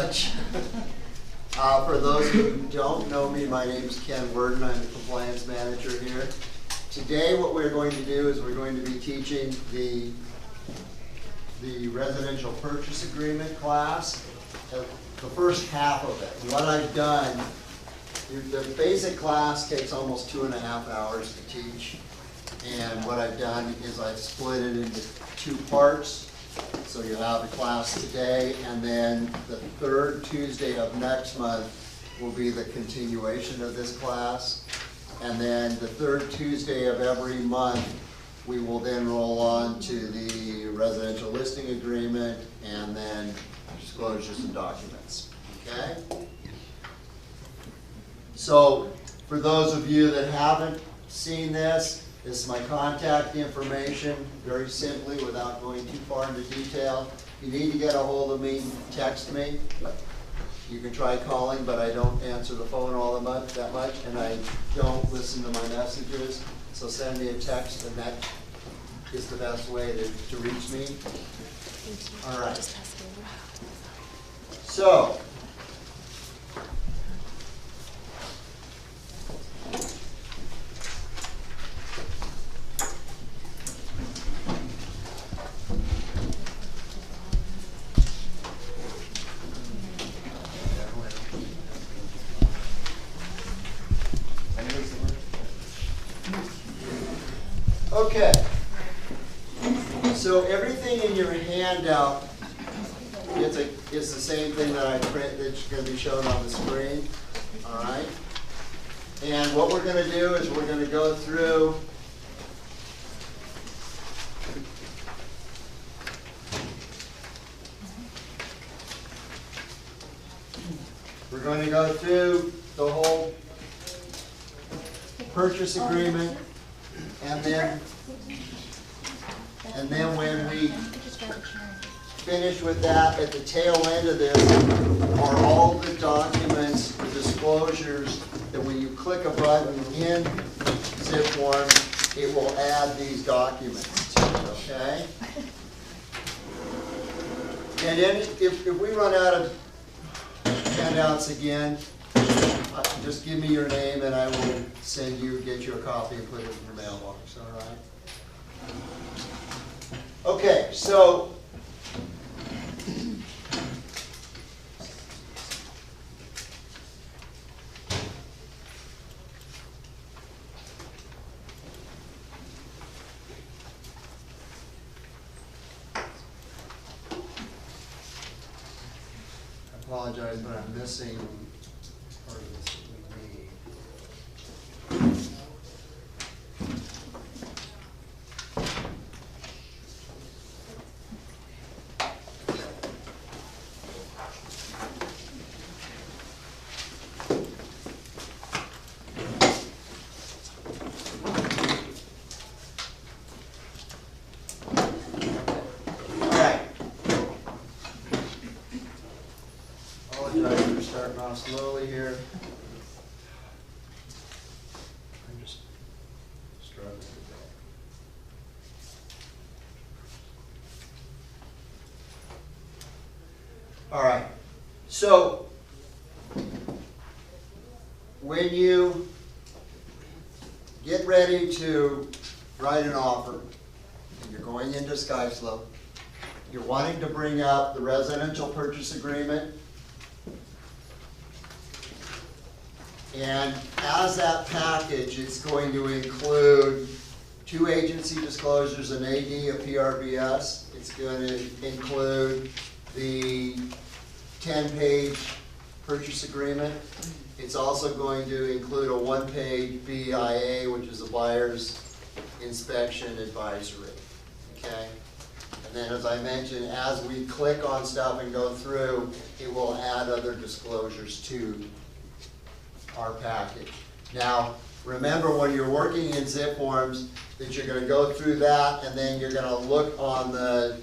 much. For those who don't know me, my name is Ken Worden. I'm the compliance manager here. Today what we're going to do is we're going to be teaching the residential purchase agreement class, the first half of it. What I've done, the basic class takes almost 2.5 hours to teach. And what I've done is I've split it into 2 parts. So you'll have the class today, and then the third Tuesday of next month will be the continuation of this class. And then the third Tuesday of every month, we will then roll on to the residential listing agreement and then disclosures and documents. Okay? So for those of you that haven't seen this is my contact information, very simply, without going too far into detail. If you need to get a hold of me, text me. You can try calling, but I don't answer the phone that much, and I don't listen to my messages. So send me a text, and that is the best way to reach me. All right. So, okay, so everything in your handout is the same thing that I print that's going to be shown on the screen, all right? And what we're going to do is we're going to go through the whole purchase agreement. And then when we finish with that, at the tail end of this are all the documents, the disclosures, that when you click a button in zip form, it will add these documents to it, okay? And then if we run out of handouts again, just give me your name and I will get you a copy and put it in your mailbox, all right? Okay, so I apologize, but I'm missing part of this that we need. Apologize for starting off slowly here. I'm just struggling with that. All right. So when you get ready to write an offer, and you're going into SkySlope, you're wanting to bring up the residential purchase agreement. And as that package, it's going to include 2 agency disclosures, an AD, a PRBS. It's going to include the 10-page purchase agreement. It's also going to include a 1-page BIA, which is a buyer's inspection advisory, okay? And then, as I mentioned, as we click on stuff and go through, it will add other disclosures to our package. Now, remember when you're working in zip forms that you're going to go through that, and then you're going to look on the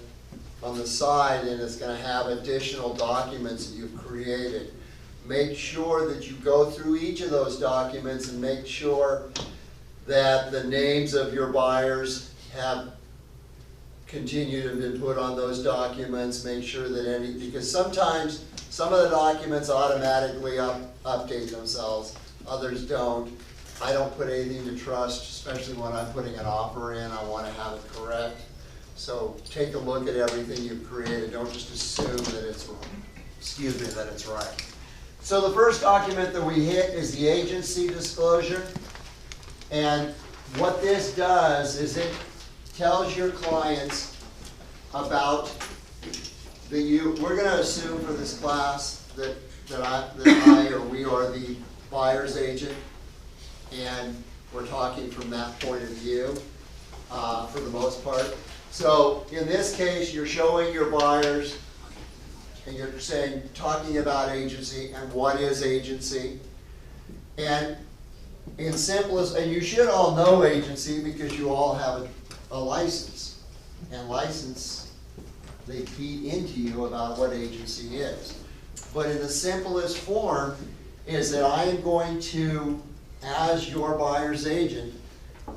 side, and it's going to have additional documents that you've created. Make sure that you go through each of those documents and make sure that the names of your buyers have continued to be put on those documents. Make sure that because sometimes Some of the documents automatically update themselves, others don't. I don't put anything to trust, especially when I'm putting an offer in. I want to have it correct. So take a look at everything you've created. Don't just assume that it's that it's right. So the first document that we hit is the agency disclosure. And what this does is it tells your clients about we're going to assume for this class that I or we are the buyer's agent, and we're talking from that point of view for the most part. So in this case, you're showing your buyers, and you're talking about agency and what is agency. And in simplest, and you should all know agency because you all have a license. And license, they feed into you about what agency is. But in the simplest form is that I am going to, as your buyer's agent,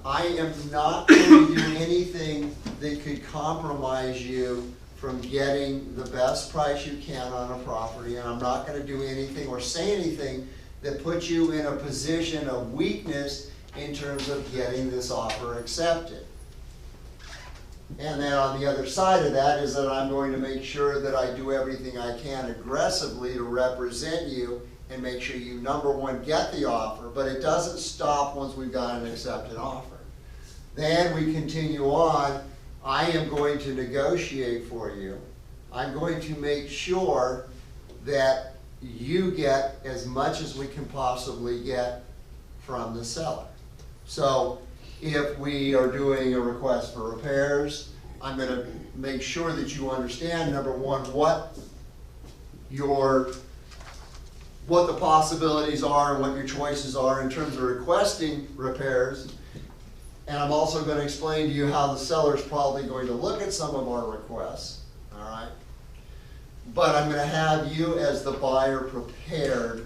I am not going to do anything that could compromise you from getting the best price you can on a property, and I'm not going to do anything or say anything that puts you in a position of weakness in terms of getting this offer accepted. And then on the other side of that is that I'm going to make sure that I do everything I can aggressively to represent you and make sure you, number one, get the offer, but it doesn't stop once we've got an accepted offer. Then we continue on. I am going to negotiate for you. I'm going to make sure that you get as much as we can possibly get from the seller. So if we are doing a request for repairs, I'm going to make sure that you understand, number one, what the possibilities are and what your choices are in terms of requesting repairs. And I'm also going to explain to you how the seller's probably going to look at some of our requests, all right? But I'm going to have you as the buyer prepared,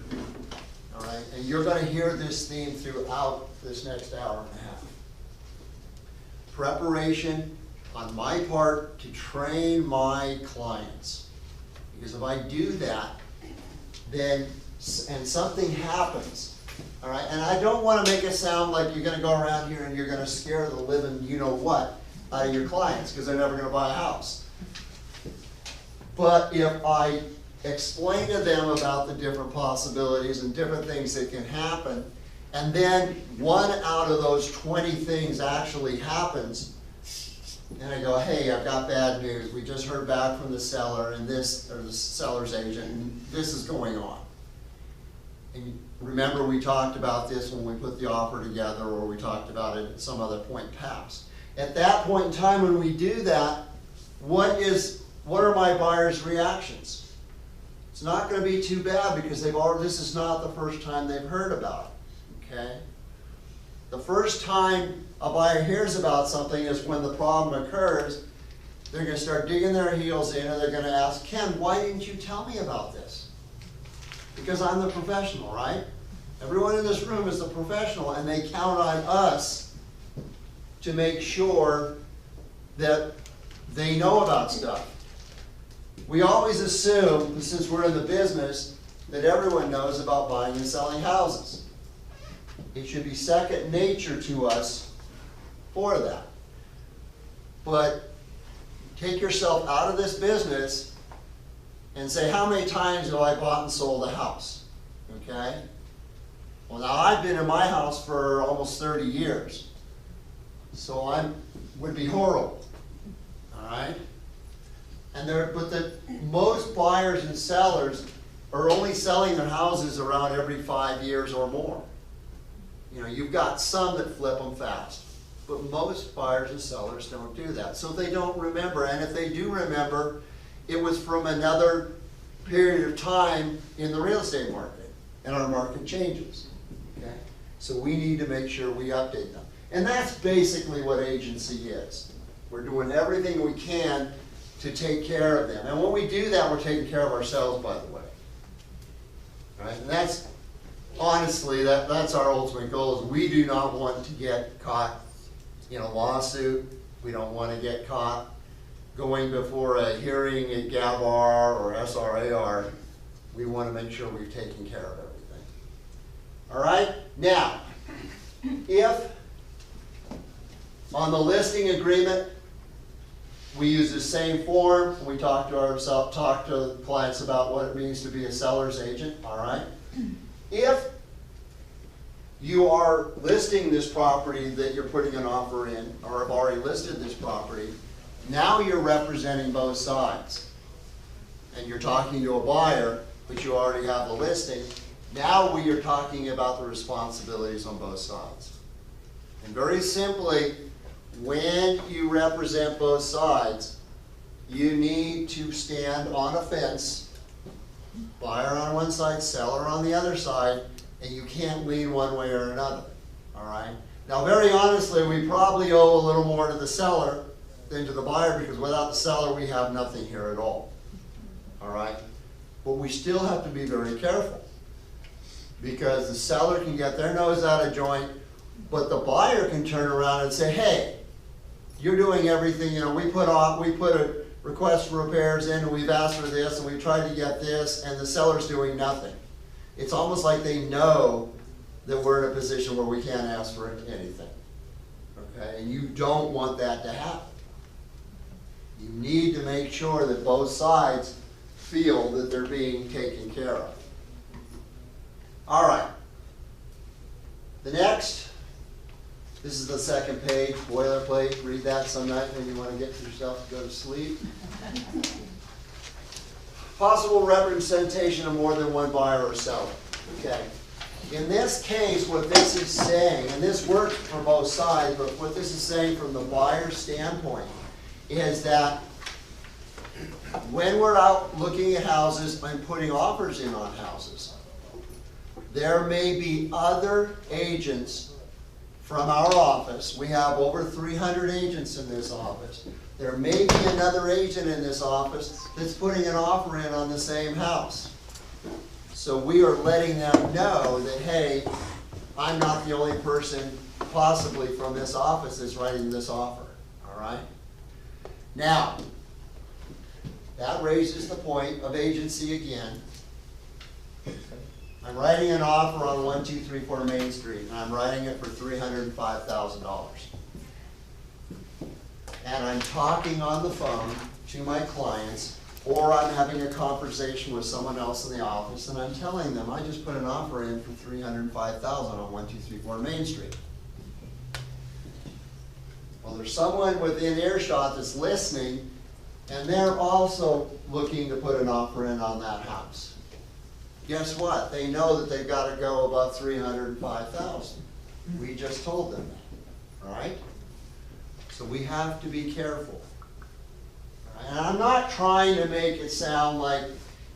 all right? And you're going to hear this theme throughout this next hour and a half. Preparation on my part to train my clients. Because if I do that, then, and something happens, all right, and I don't want to make it sound like you're going to go around here and you're going to scare the living you-know-what out of your clients because they're never going to buy a house. But if I explain to them about the different possibilities and different things that can happen, and then one out of those 20 things actually happens, and I go, hey, I've got bad news. We just heard back from the seller and this, or the seller's agent, and this is going on. And remember, we talked about this when we put the offer together, or we talked about it at some other point past. At that point in time when we do that, what are my buyer's reactions? It's not going to be too bad because this is not the first time they've heard about it, okay? The first time a buyer hears about something is when the problem occurs. They're going to start digging their heels in, and they're going to ask, Ken, why didn't you tell me about this? Because I'm the professional, right? Everyone in this room is the professional, and they count on us to make sure that they know about stuff. We always assume, since we're in the business, that everyone knows about buying and selling houses. It should be second nature to us for that. But take yourself out of this business and say, how many times have I bought and sold a house? Okay? Well, now I've been in my house for almost 30 years. So would be horrible. All right? But most buyers and sellers are only selling their houses around every 5 years or more. You know, you've got some that flip them fast, but most buyers and sellers don't do that. So they don't remember, and if they do remember, it was from another period of time in the real estate market, and our market changes. Okay? So we need to make sure we update them. And that's basically what agency is. We're doing everything we can to take care of them. And when we do that, we're taking care of ourselves, by the way. Right? And that's, honestly, that's our ultimate goal, is we do not want to get caught in a lawsuit. We don't want to get caught going before a hearing at GABAR or SRAR We want to make sure we've taken care of everything. All right? Now, if on the listing agreement, we use the same form, we talk to clients about what it means to be a seller's agent, all right? If you are listing this property that you're putting an offer in, or have already listed this property, now you're representing both sides. And you're talking to a buyer, but you already have the listing. Now we are talking about the responsibilities on both sides. And very simply, when you represent both sides, you need to stand on a fence, buyer on one side, seller on the other side, and you can't lean one way or another, all right? Now, very honestly, we probably owe a little more to the seller than to the buyer, because without the seller, we have nothing here at all, right? But we still have to be very careful, because the seller can get their nose out of joint, but the buyer can turn around and say, hey, you're doing everything, you know, we put a request for repairs in, and we've asked for this, and we've tried to get this, and the seller's doing nothing. It's almost like they know that we're in a position where we can't ask for anything, okay? And you don't want that to happen. You need to make sure that both sides feel that they're being taken care of. All right. The next, this is the second page, boilerplate. Read that some night when you want to get yourself to go to sleep. Possible representation of more than one buyer or seller. Okay. In this case, what this is saying, and this works for both sides, but what this is saying from the buyer's standpoint is that when we're out looking at houses and putting offers in on houses, there may be other agents from our office. We have over 300 agents in this office. There may be another agent in this office that's putting an offer in on the same house. So we are letting them know that, hey, I'm not the only person possibly from this office that's writing this offer, all right? Now, that raises the point of agency again. I'm writing an offer on 1234 Main Street, and I'm writing it for $305,000. And I'm talking on the phone to my clients, or I'm having a conversation with someone else in the office, and I'm telling them, I just put an offer in for $305,000 on 1234 Main Street. Well, there's someone within earshot that's listening, and they're also looking to put an offer in on that house. Guess what? They know that they've got to go above $305,000. We just told them that, all right? So we have to be careful. And I'm not trying to make it sound like,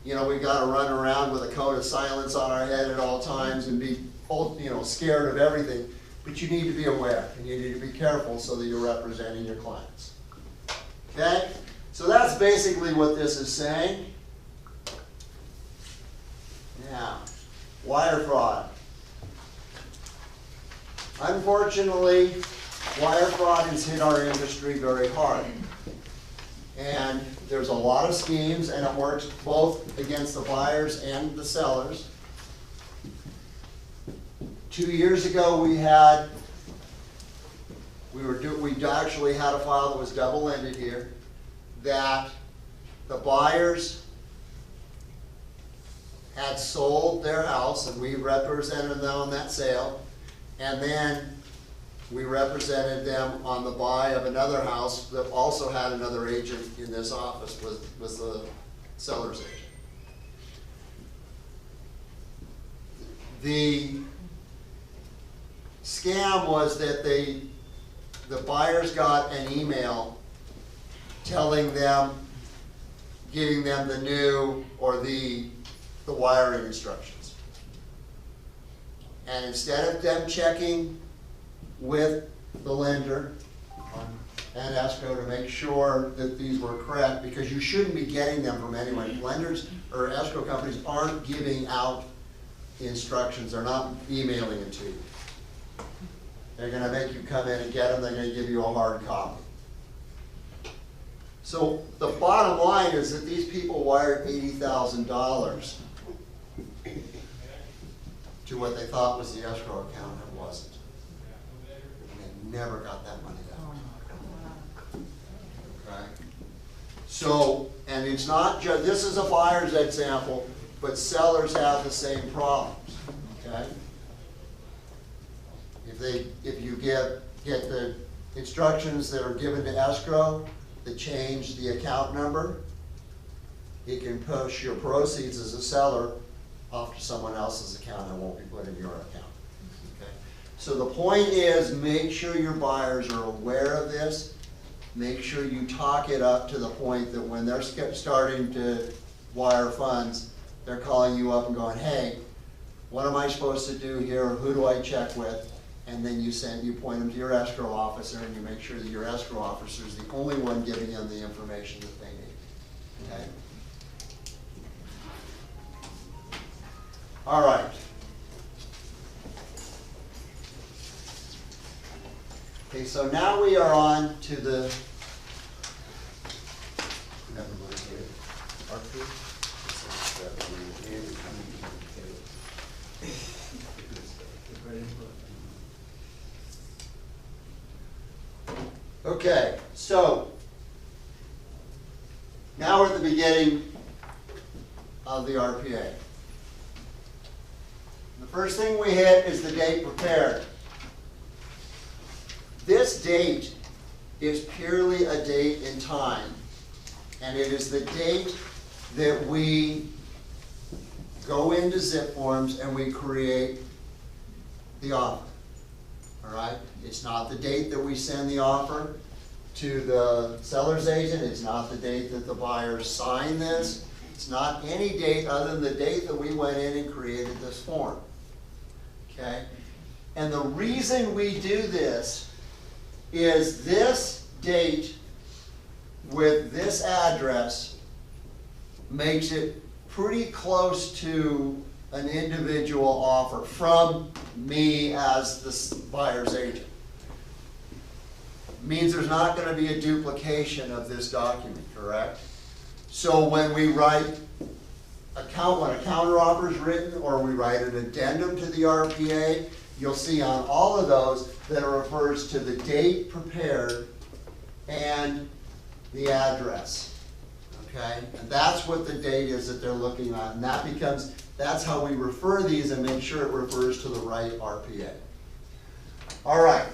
you know, we've got to run around with a cone of silence on our head at all times and be, you know, scared of everything. But you need to be aware, and you need to be careful so that you're representing your clients. Okay? So that's basically what this is saying. Now, wire fraud. Unfortunately, wire fraud has hit our industry very hard. And there's a lot of schemes, and it works both against the buyers and the sellers. 2 years ago, we actually had a file that was double-ended here, that the buyers had sold their house, and we represented them on that sale, and then we represented them on the buy of another house that also had another agent in this office, was the seller's agent. The scam was that the buyers got an email telling them, giving them the new or the wiring instructions. And instead of them checking with the lender and escrow to make sure that these were correct, because you shouldn't be getting them from anyone. Lenders or escrow companies aren't giving out the instructions. They're not emailing it to you. They're going to make you come in and get them. They're going to give you a hard copy. So the bottom line is that these people wired $80,000 to what they thought was the escrow account, and it wasn't. And they never got that money back. Okay? So, and it's not just, this is a buyer's example, but sellers have the same problems, okay? If you get the instructions that are given to escrow that change the account number, it can push your proceeds as a seller off to someone else's account and won't be put in your account. Okay? So the point is, make sure your buyers are aware of this. Make sure you talk it up to the point that when they're starting to wire funds, they're calling you up and going, hey, what am I supposed to do here? Who do I check with? And then you point them to your escrow officer, and you make sure that your escrow officer is the only one giving them the information that they need. Okay? All right. Okay, so now we are on to the Okay, so now we're at the beginning of the RPA. The first thing we hit is the date prepared. This date is purely a date in time, and it is the date that we go into zip forms and we create the offer. All right? It's not the date that we send the offer to the seller's agent. It's not the date that the buyers sign this. It's not any date other than the date that we went in and created this form. Okay? And the reason we do this is this date with this address makes it pretty close to an individual offer from me as the buyer's agent. Means there's not going to be a duplication of this document, correct? So when we write when a counteroffer is written, or we write an addendum to the RPA, you'll see on all of those that it refers to the date prepared and the address. Okay? And that's what the date is that they're looking at. And that's how we refer these and make sure it refers to the right RPA. All right.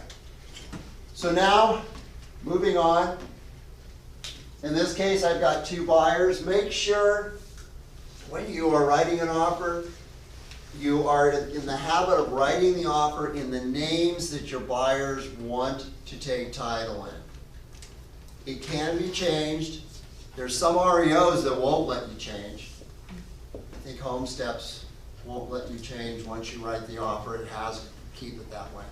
So now, moving on. In this case, I've got two buyers. Make sure when you are writing an offer, you are in the habit of writing the offer in the names that your buyers want to take title in. It can be changed. There's some REOs that won't let you change. I think Home Steps won't let you change once you write the offer. It has to keep it that way.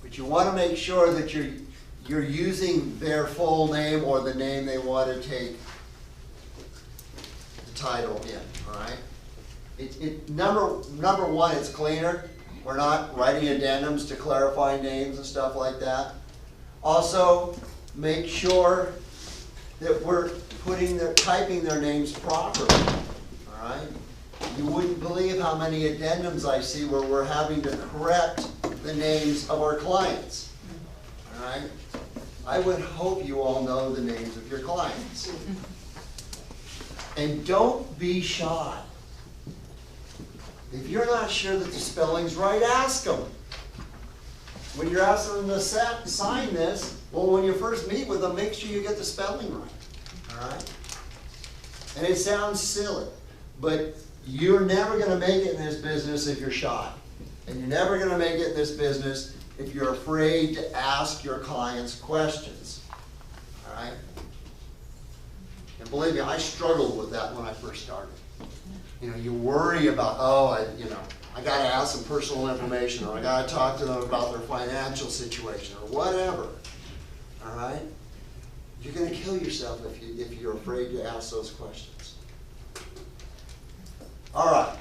But you want to make sure that you're using their full name or the name they want to take the title in, all right? Number one, it's cleaner. We're not writing addendums to clarify names and stuff like that. Also, make sure that we're typing their names properly, all right? You wouldn't believe how many addendums I see where we're having to correct the names of our clients, all right? I would hope you all know the names of your clients. And don't be shy. If you're not sure that the spelling's right, ask them. When you're asking them to sign this, well, when you first meet with them, make sure you get the spelling right, all right? And it sounds silly, but you're never going to make it in this business if you're shy. And you're never going to make it in this business if you're afraid to ask your clients questions, all right? And believe me, I struggled with that when I first started. You know, you worry about, I got to ask them personal information, or I got to talk to them about their financial situation, or whatever, all right? You're going to kill yourself if you're afraid to ask those questions. All right.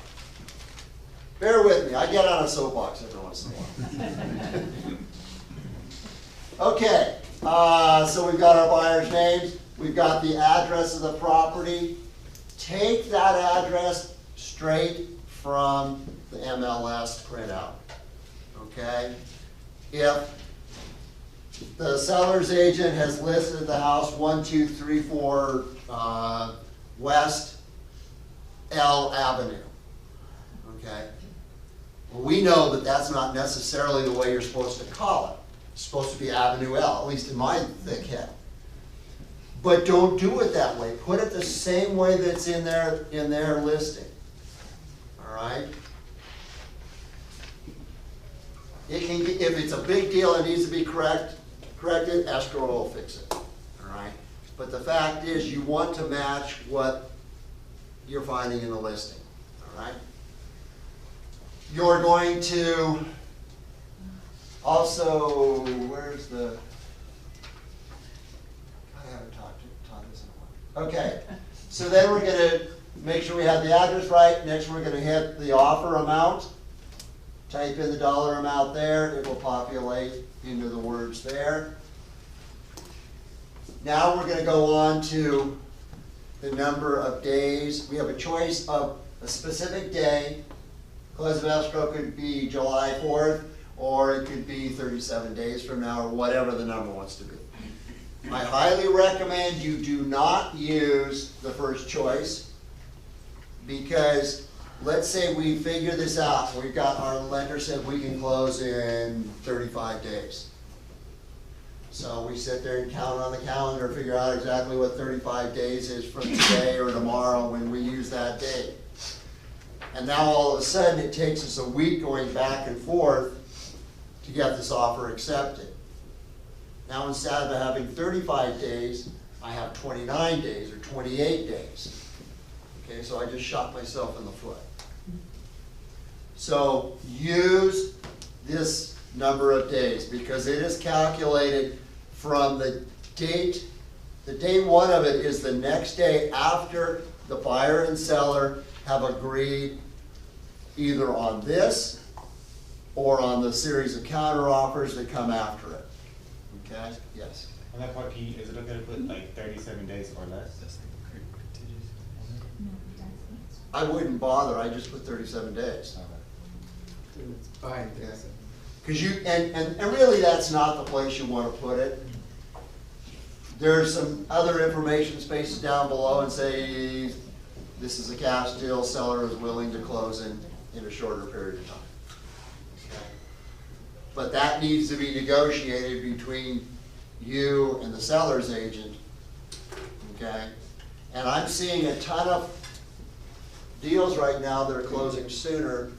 Bear with me. I get on a soapbox every once in a while. Okay. So we've got our buyer's names. We've got the address of the property. Take that address straight from the MLS printout, okay? If the seller's agent has listed the house 1234 West L Avenue, okay? Well, we know that that's not necessarily the way you're supposed to call it. It's supposed to be Avenue L, at least in my thick head. But don't do it that way. Put it the same way that's in their listing. All right? It can get, if it's a big deal and needs to be corrected, escrow will fix it. All right? But the fact is, you want to match what you're finding in the listing. All right? You're going to also, where's the, I haven't taught this in a while. Okay, so then we're going to make sure we have the address right. Next we're going to hit the offer amount. Type in the dollar amount there. It will populate into the words there. Now we're going to go on to the number of days. We have a choice of a specific day. Close of escrow could be July 4th, or it could be 37 days from now, or whatever the number wants to be. I highly recommend you do not use the first choice, because let's say we figure this out. We've got, our lender said we can close in 35 days. So we sit there and count on the calendar, figure out exactly what 35 days is from today or tomorrow when we use that date. And now all of a sudden it takes us a week going back and forth to get this offer accepted. Now instead of having 35 days, I have 29 days or 28 days. Okay, so I just shot myself in the foot. So use this number of days because it is calculated from the date. The day one of it is the next day after the buyer and seller have agreed either on this or on the series of counteroffers that come after it. Okay? Yes? On that part, is it okay to put like 37 days or less? I wouldn't bother, I just put 37 days. It's fine. Because you, and really that's not the place you want to put it. There's some other information spaces down below and say, this is a cash deal, seller is willing to close in a shorter period of time. Okay. But that needs to be negotiated between you and the seller's agent. Okay? And I'm seeing a ton of deals right now that are closing sooner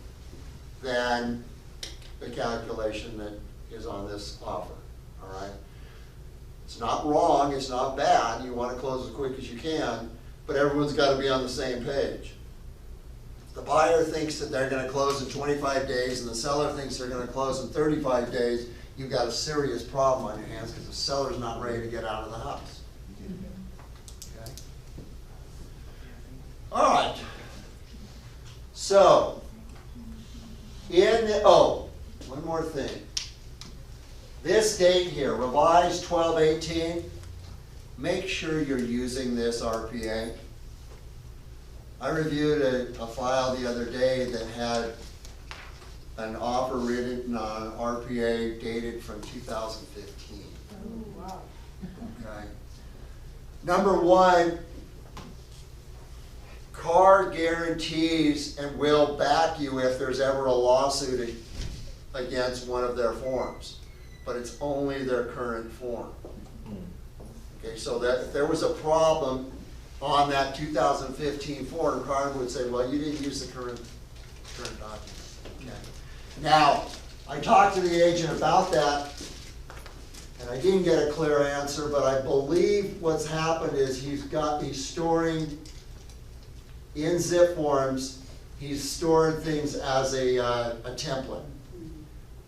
than the calculation that is on this offer. All right? It's not wrong, it's not bad, you want to close as quick as you can, but everyone's got to be on the same page. If the buyer thinks that they're going to close in 25 days and the seller thinks they're going to close in 35 days, you've got a serious problem on your hands because the seller's not ready to get out of the house. Okay? All right. So, one more thing. This date here, revised 12/18, make sure you're using this RPA. I reviewed a file the other day that had an offer written on RPA dated from 2015. Oh, wow. Okay. Number one, CAR guarantees and will back you if there's ever a lawsuit against one of their forms, but it's only their current form. Okay, so that if there was a problem on that 2015 form, CAR would say, well, you didn't use the current document. Okay. Now, I talked to the agent about that, and I didn't get a clear answer, but I believe what's happened is he's storing in zip forms, he's stored things as a template.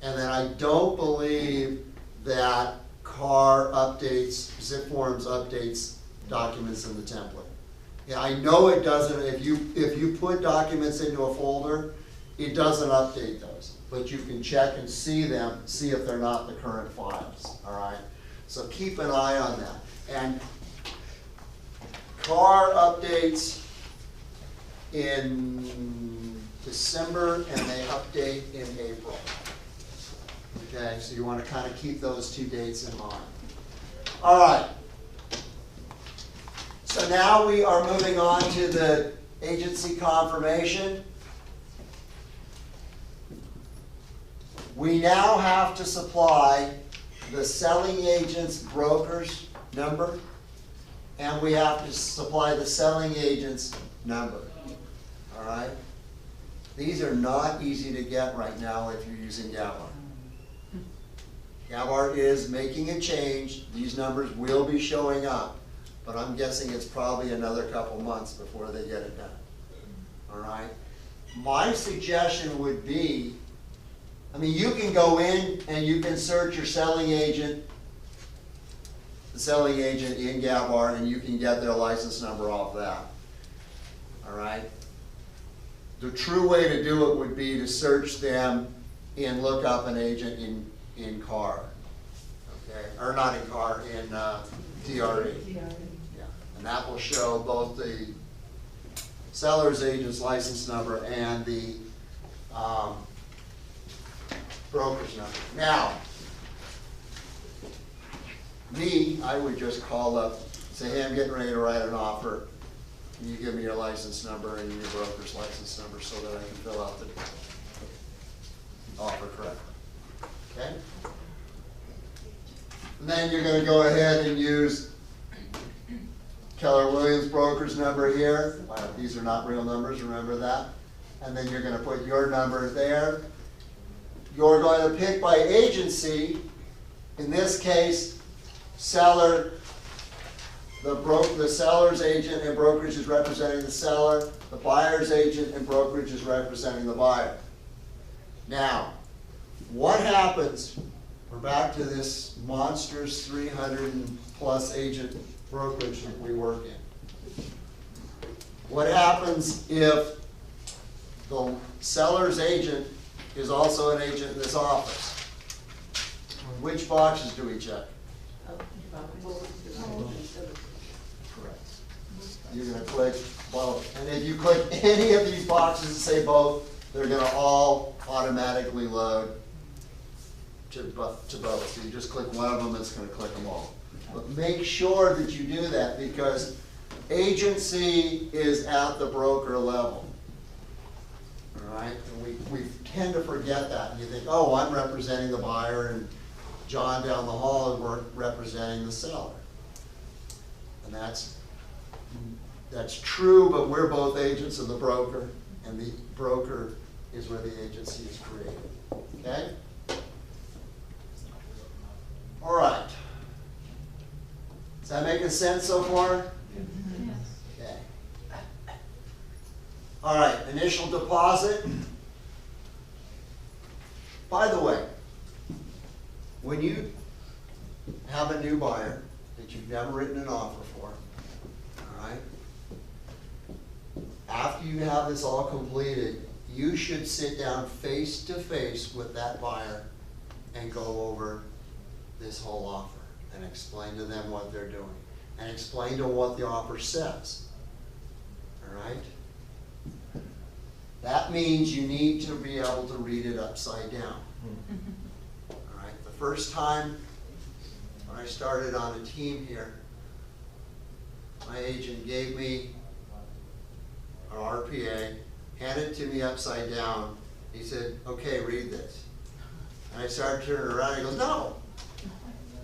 And then I don't believe that CAR updates, zip forms updates documents in the template. Yeah, I know it doesn't, if you put documents into a folder, it doesn't update those. But you can check and see them, see if they're not the current files, all right? So keep an eye on that. And CAR updates in December, and they update in April. Okay, so you want to kind of keep those two dates in mind. All right. So now we are moving on to the agency confirmation. We now have to supply the selling agent's broker's number, and we have to supply the selling agent's number. All right? These are not easy to get right now if you're using Gavar. Gavar is making a change. These numbers will be showing up, but I'm guessing it's probably another couple months before they get it done. All right? My suggestion would be, I mean, you can go in and you can search your selling agent, the selling agent in Gavar, and you can get their license number off that. All right? The true way to do it would be to search them and look up an agent in CAR. Okay? Or not in CAR, in TRE. Yeah. And that will show both the seller's agent's license number and the broker's number. Now, I would just call up, say, hey, I'm getting ready to write an offer. Can you give me your license number and your broker's license number so that I can fill out the offer correctly? Okay? And then you're going to go ahead and use Keller Williams broker's number here. These are not real numbers, remember that. And then you're going to put your number there. You're going to pick by agency, in this case, seller, the seller's agent and brokerage is representing the seller, the buyer's agent and brokerage is representing the buyer. Now, what happens, we're back to this monstrous 300+ agent brokerage that we work in. What happens if the seller's agent is also an agent in this office? Which boxes do we check? Correct. You're going to click both. And if you click any of these boxes that say both, they're going to all automatically load to both. So you just click one of them, it's going to click them all. But make sure that you do that because agency is at the broker level. All right? And we tend to forget that. And you think, oh, I'm representing the buyer and John down the hall is representing the seller. And that's true, but we're both agents of the broker, and the broker is where the agency is created. Okay? All right. Is that making sense so far? Yes. Okay. All right, initial deposit. By the way, when you have a new buyer that you've never written an offer for, all right, after you have this all completed, you should sit down face to face with that buyer and go over this whole offer and explain to them what they're doing and explain to them what the offer says. All right? That means you need to be able to read it upside down. All right? The first time when I started on a team here, my agent gave me an RPA, handed it to me upside down. He said, okay, read this. And I started turning around and he goes, no,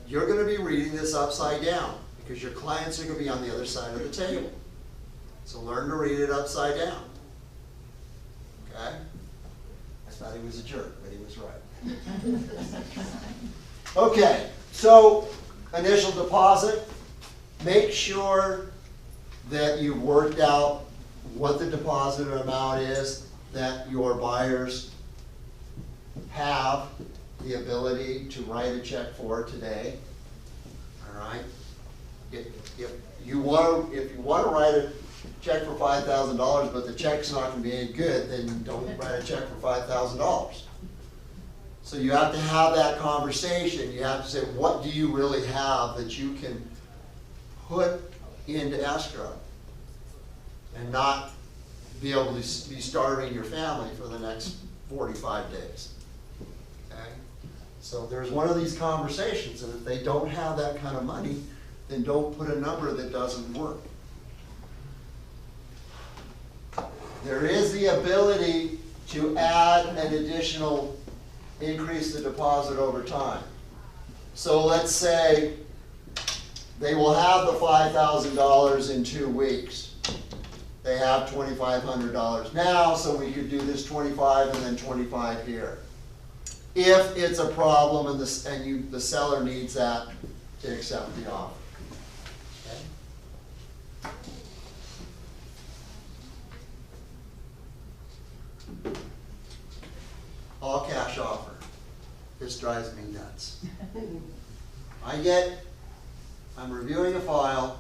you're going to be reading this upside down because your clients are going to be on the other side of the table. So learn to read it upside down. Okay? I thought he was a jerk, but he was right. Okay, so initial deposit. Make sure that you've worked out what the deposit amount is that your buyers have the ability to write a check for today. All right. If you want to write a check for $5,000, but the check's not going to be any good, then don't write a check for $5,000. So you have to have that conversation. You have to say, what do you really have that you can put into escrow and not be able to be starving your family for the next 45 days. Okay? So there's one of these conversations, and if they don't have that kind of money, then don't put a number that doesn't work. There is the ability to add an additional, increase the deposit over time. So let's say they will have the $5,000 in 2 weeks. They have $2,500 now, so we could do this 25 and then 25 here. If it's a problem and the seller needs that to accept the offer. Okay? All cash offer. This drives me nuts. I'm reviewing a file.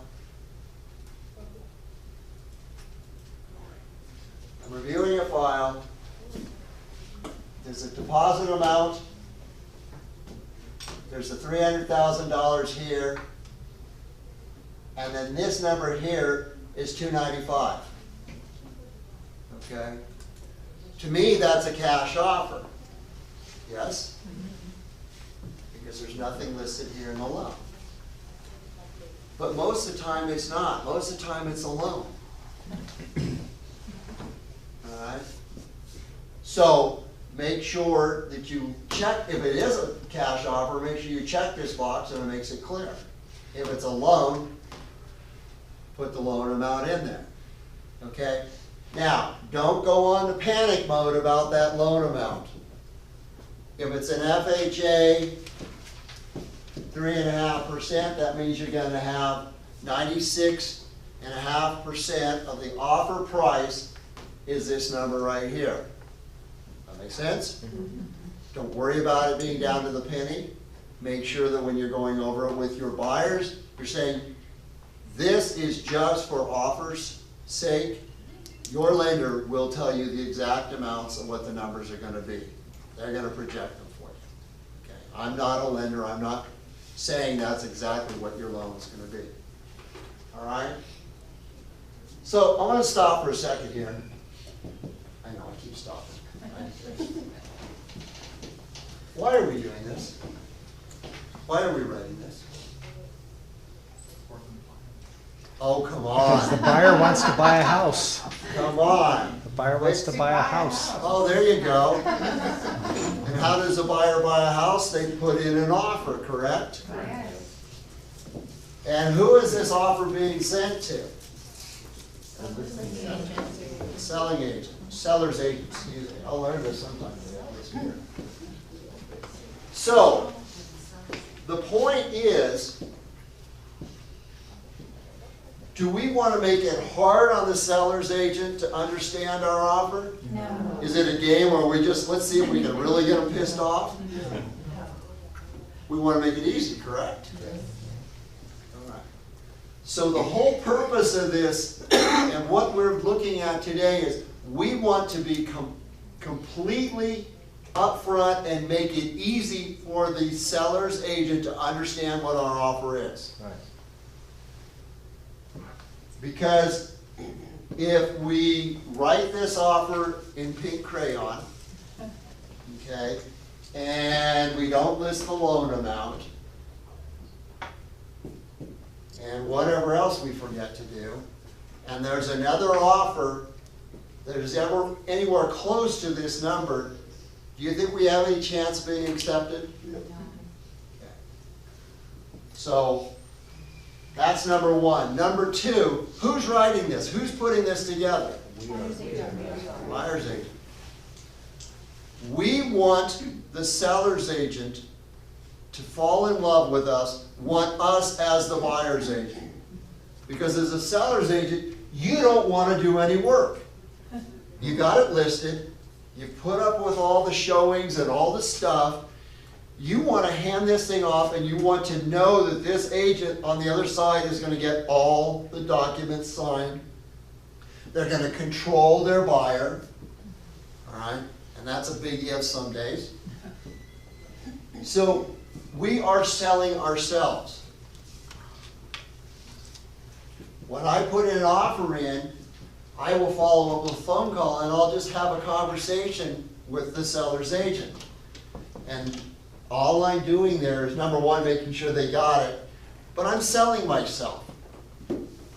There's a deposit amount. There's a $300,000 here. And then this number here is $295. Okay? To me, that's a cash offer. Yes? Because there's nothing listed here in the loan. But most of the time it's not. Most of the time it's a loan. Alright? So make sure that you check, if it is a cash offer, make sure you check this box and it makes it clear. If it's a loan, put the loan amount in there. Okay? Now, don't go on to panic mode about that loan amount. If it's an FHA 3.5%, that means you're going to have 96.5% of the offer price is this number right here. That make sense? Mm-hmm. Don't worry about it being down to the penny. Make sure that when you're going over it with your buyers, you're saying, this is just for offer's sake. Your lender will tell you the exact amounts of what the numbers are going to be. They're going to project them for you. Okay. I'm not a lender. I'm not saying that's exactly what your loan is going to be. All right? So I want to stop for a second here. I know, I keep stopping. Right? Why are we doing this? Why are we writing this? Oh, come Because the on. buyer wants to buy a house. Come on. The buyer wants to buy a house. Oh, there you go. And how does a buyer buy a house? They put in an offer, correct? Correct. And who is this offer being sent to? Selling agent, seller's agent, excuse me. I'll learn this sometime. So, the point is, do we want to make it hard on the seller's agent to understand our offer? No. Is it a game where we just, let's see if we can really get them pissed off? We want to make it easy, correct? All right. So the whole purpose of this and what we're looking at today is we want to be completely upfront and make it easy for the seller's agent to understand what our offer is. Right. Because if we write this offer in pink crayon, okay, and we don't list the loan amount, and whatever else we forget to do, and there's another offer that is ever anywhere close to this number, do you think we have any chance of being accepted? No. Okay. So, that's number one. Number two, who's writing this? Who's putting this together? Buyer's agent. We want the seller's agent to fall in love with us, want us as the buyer's agent. Because as a seller's agent, you don't want to do any work. You got it listed, you put up with all the showings and all the stuff. You want to hand this thing off and you want to know that this agent on the other side is going to get all the documents signed. They're going to control their buyer. All right? And that's a big if some days. So we are selling ourselves. When I put an offer in, I will follow up with a phone call and I'll just have a conversation with the seller's agent. And all I'm doing there is, number one, making sure they got it, but I'm selling myself.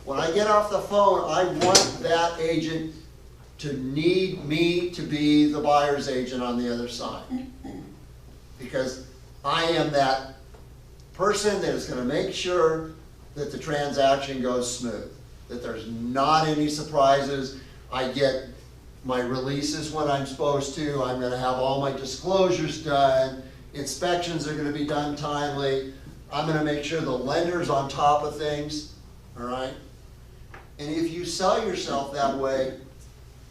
When I get off the phone, I want that agent to need me to be the buyer's agent on the other side. Because I am that person that is going to make sure that the transaction goes smooth, that there's not any surprises. I get my releases when I'm supposed to. I'm going to have all my disclosures done. Inspections are going to be done timely. I'm going to make sure the lender's on top of things, all right? And if you sell yourself that way,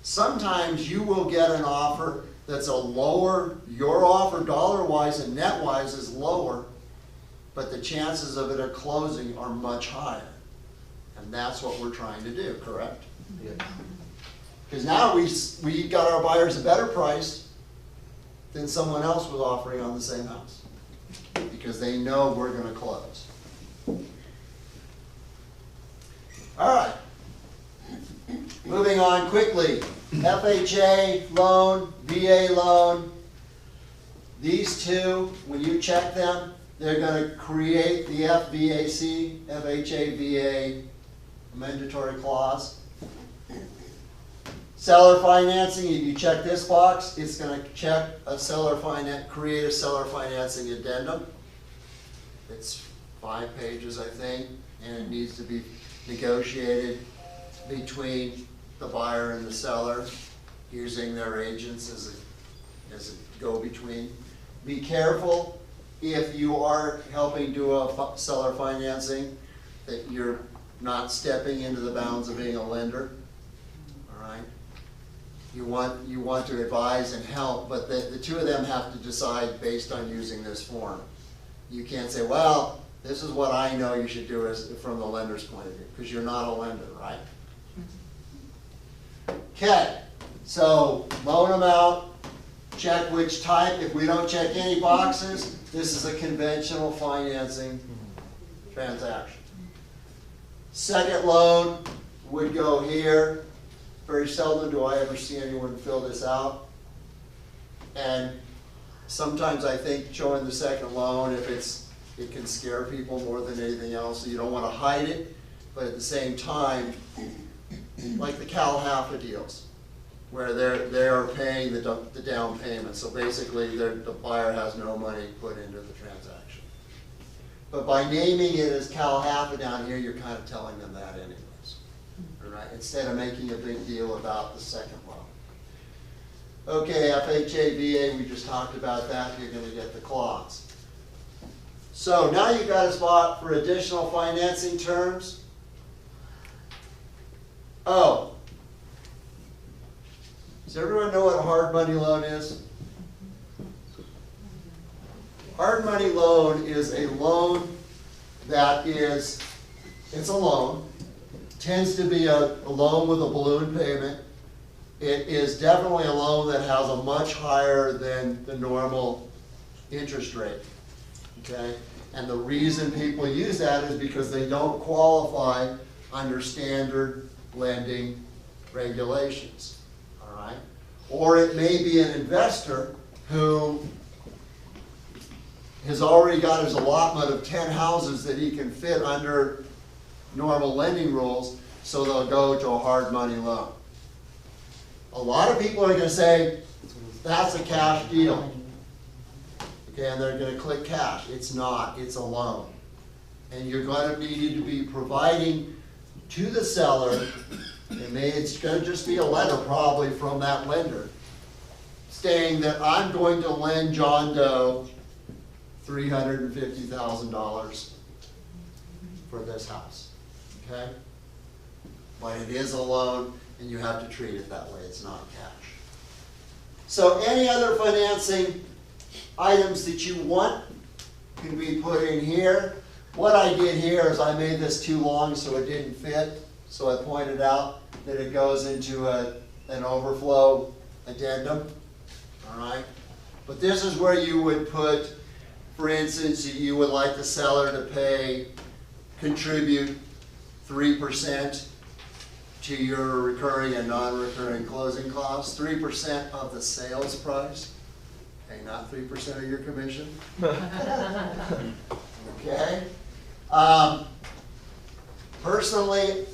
sometimes you will get an offer that's a lower, your offer dollar-wise and net-wise is lower, but the chances of it at closing are much higher. And that's what we're trying to do, correct? Yes. Because now we got our buyers a better price than someone else was offering on the same house. Because they know we're going to close. All right. Moving on quickly. FHA loan, VA loan. These two, when you check them, they're going to create the FVAC, FHA, VA mandatory clause. Seller financing, if you check this box, it's going to check a create a seller financing addendum. It's 5 pages, I think, and it needs to be negotiated between the buyer and the seller, using their agents as a go-between. Be careful if you are helping do a seller financing that you're not stepping into the bounds of being a lender. All right. You want to advise and help, but the two of them have to decide based on using this form. You can't say, well, this is what I know you should do from the lender's point of view, because you're not a lender, right? Okay, so loan amount, check which type. If we don't check any boxes, this is a conventional financing transaction. Second loan would go here. Very seldom do I ever see anyone fill this out. And sometimes I think showing the second loan, it can scare people more than anything else, so you don't want to hide it, but at the same time, like the Cal Halfa deals, where they are paying the down payment. So basically, the buyer has no money put into the transaction. But by naming it as Cal Halfa down here, you're kind of telling them that anyways. All right? Instead of making a big deal about the second loan. Okay, FHA, VA, we just talked about that. You're going to get the clause. So now you've got a spot for additional financing terms. Oh, does everyone know what a hard money loan is? Hard money loan is a loan that is, it's a loan, tends to be a loan with a balloon payment. It is definitely a loan that has a much higher than the normal interest rate, okay? And the reason people use that is because they don't qualify under standard lending regulations, all right? Or it may be an investor who has already got his allotment of 10 houses that he can fit under normal lending rules, so they'll go to a hard money loan. A lot of people are going to say, that's a cash deal. Okay, and they're going to click cash. It's not, it's a loan. And you're going to need to be providing to the seller, it's going to just be a letter probably from that lender, saying that I'm going to lend John Doe $350,000 for this house, okay? But it is a loan, and you have to treat it that way. It's not cash. So any other financing items that you want can be put in here. What I did here is I made this too long so it didn't fit. So I pointed out that it goes into an overflow addendum, all right? But this is where you would put, for instance, you would like the seller to contribute 3% to your recurring and non-recurring closing costs, 3% of the sales price, okay, not 3% of your commission. Okay? Personally,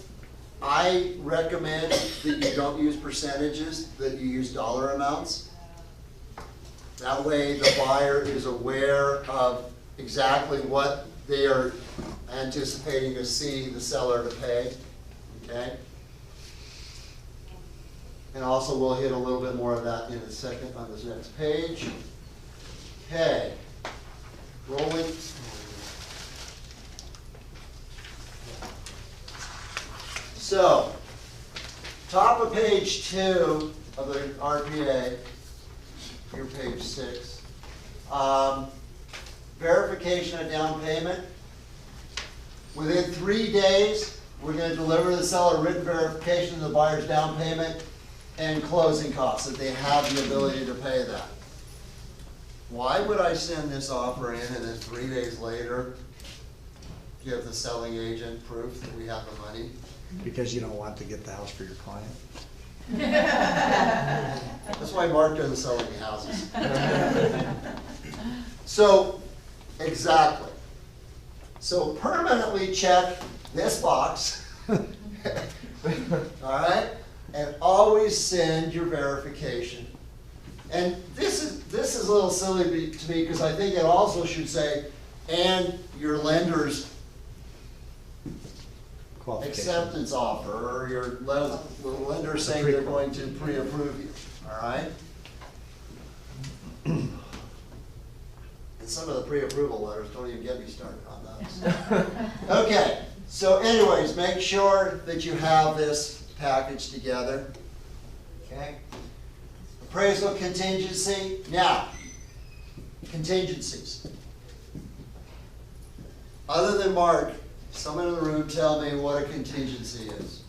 I recommend that you don't use percentages, that you use dollar amounts. That way the buyer is aware of exactly what they are anticipating to see the seller to pay, okay? And also we'll hit a little bit more of that in a second on this next page. Okay, rolling. So, top of page 2 of the RPA, here page 6, verification of down payment. Within 3 days, we're going to deliver the seller written verification of the buyer's down payment and closing costs, that they have the ability to pay that. Why would I send this offer in and then 3 days later give the selling agent proof that we have the money? Because you don't want to get the house for your client. That's why Mark doesn't sell any houses. So, exactly. So permanently check this box, all right? And always send your verification. And this is a little silly to me because I think it also should say, and your lender's acceptance offer, or your lender saying they're going to pre-approve you, all right? And some of the pre-approval letters, don't even get me started on those. Okay, so anyways, make sure that you have this package together, okay? Appraisal contingency. Now, contingencies. Other than Mark, someone in the room tell me what a contingency is.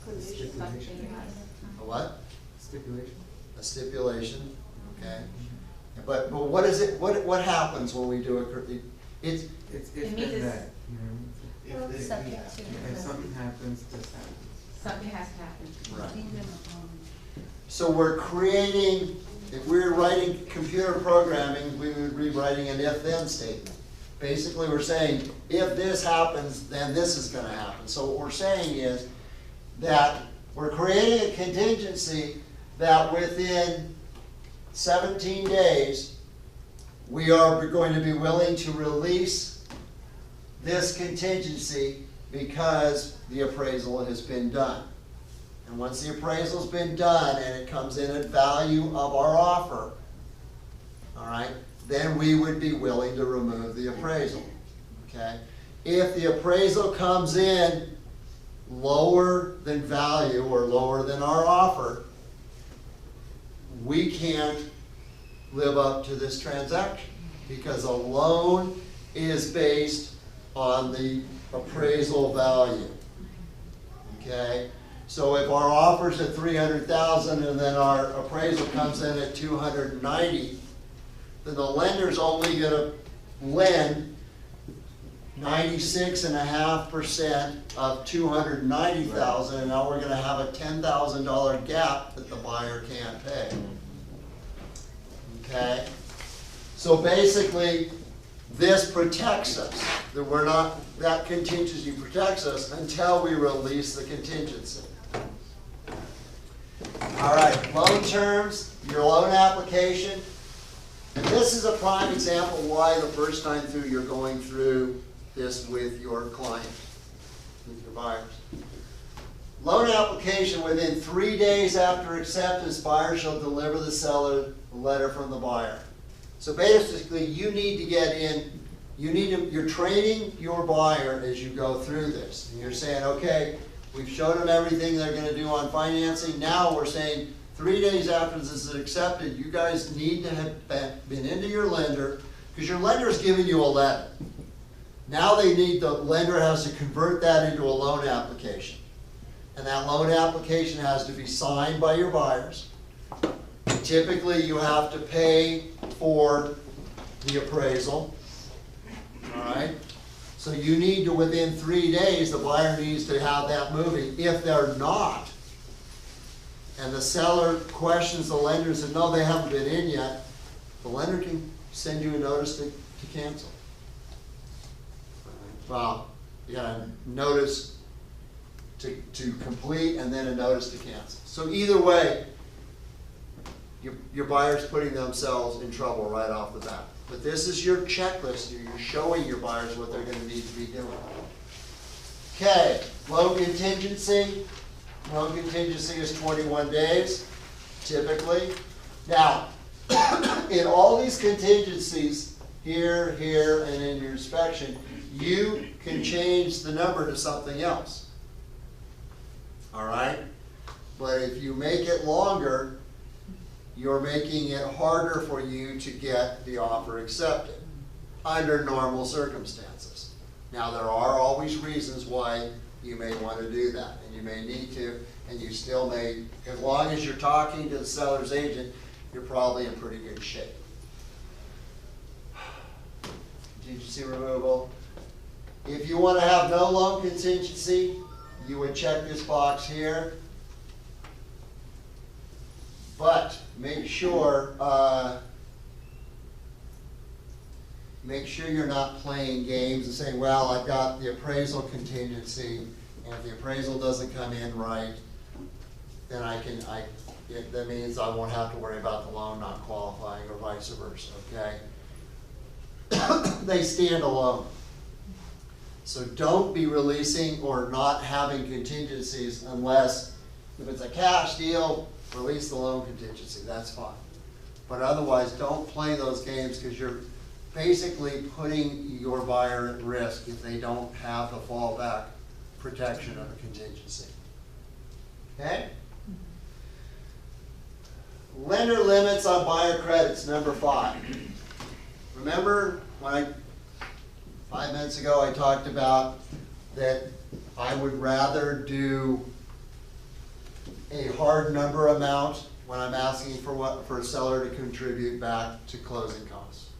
A what? Stipulation. A stipulation, okay. But what is it? What happens when we do a? It's It's It if means and it's- that, you know. Well, subject to. If something happens, this happens. Something has to happen. right. So we're creating. If we were writing computer programming, we would be writing an if-then statement. Basically, we're saying, if this happens, then this is going to happen. So what we're saying is that we're creating a contingency that within 17 days, we are going to be willing to release this contingency because the appraisal has been done. And once the appraisal's been done and it comes in at value of our offer, all right, then we would be willing to remove the appraisal, okay? If the appraisal comes in lower than value or lower than our offer, we can't live up to this transaction because a loan is based on the appraisal value, okay? So if our offer's at $300,000 and then our appraisal comes in at $290,000, then the lender's only going to lend 96.5% of $290,000, and now we're going to have a $10,000 gap that the buyer can't pay. Okay? So basically, this protects us. That we're not, that contingency protects us until we release the contingency. All right, loan terms, your loan application. And this is a prime example why the first time through you're going through this with your client, with your buyers. Loan application, within 3 days after acceptance, buyer shall deliver the seller a letter from the buyer. So basically, you need to get in, you're training your buyer as you go through this. And you're saying, okay, we've showed them everything they're going to do on financing. Now we're saying 3 days after this is accepted, you guys need to have been into your lender, because your lender is giving you a letter. Now the lender has to convert that into a loan application. And that loan application has to be signed by your buyers. Typically, you have to pay for the appraisal. All right? So you need to, within 3 days, the buyer needs to have that moving. If they're not, and the seller questions the lender and says, no, they haven't been in yet, the lender can send you a notice to cancel. Well, you got a notice to complete and then a notice to cancel. So either way, your buyer's putting themselves in trouble right off the bat. But this is your checklist. You're showing your buyers what they're going to need to be doing. Okay, loan contingency. Loan contingency is 21 days, typically. Now, in all these contingencies, here, and in your inspection, you can change the number to something else. All right? But if you make it longer, you're making it harder for you to get the offer accepted under normal circumstances. Now, there are always reasons why you may want to do that, and you may need to, and you still may, as long as you're talking to the seller's agent, you're probably in pretty good shape. Contingency removal. If you want to have no loan contingency, you would check this box here. But make sure you're not playing games and saying, well, I've got the appraisal contingency, and if the appraisal doesn't come in right, then that means I won't have to worry about the loan not qualifying, or vice versa, okay? They stand alone. So don't be releasing or not having contingencies unless, if it's a cash deal, release the loan contingency, that's fine. But otherwise, don't play those games, because you're basically putting your buyer at risk if they don't have the fallback protection of a contingency. Okay? Lender limits on buyer credits, number 5. Remember when 5 minutes ago I talked about that I would rather do a hard number amount when I'm asking for a seller to contribute back to closing costs.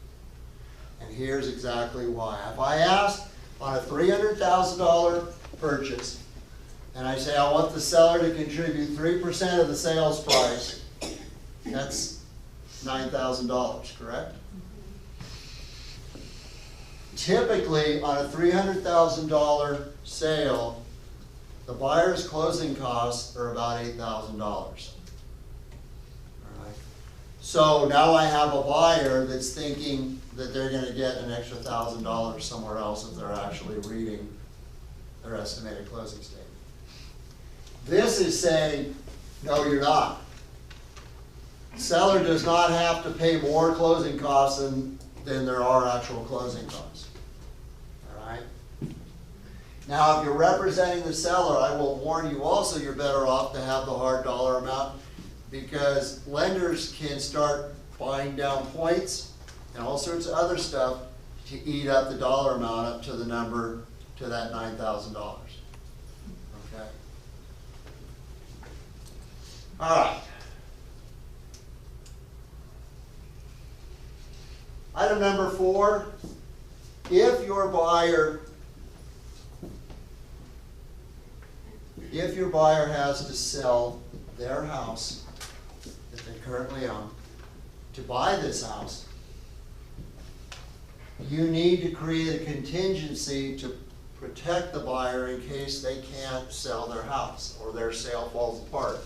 And here's exactly why. If I ask on a $300,000 purchase, and I say I want the seller to contribute 3% of the sales price, that's $9,000, correct? Typically, on a $300,000 sale, the buyer's closing costs are about $8,000. All right. So now I have a buyer that's thinking that they're going to get an extra $1,000 somewhere else if they're actually reading their estimated closing statement. This is saying, no, you're not. Seller does not have to pay more closing costs than there are actual closing costs. All right? Now, if you're representing the seller, I will warn you also you're better off to have the hard dollar amount, because lenders can start buying down points and all sorts of other stuff to eat up the dollar amount up to the number, to that $9,000. Okay? All right. Item number 4, if your buyer has to sell their house that they currently own to buy this house, you need to create a contingency to protect the buyer in case they can't sell their house or their sale falls apart.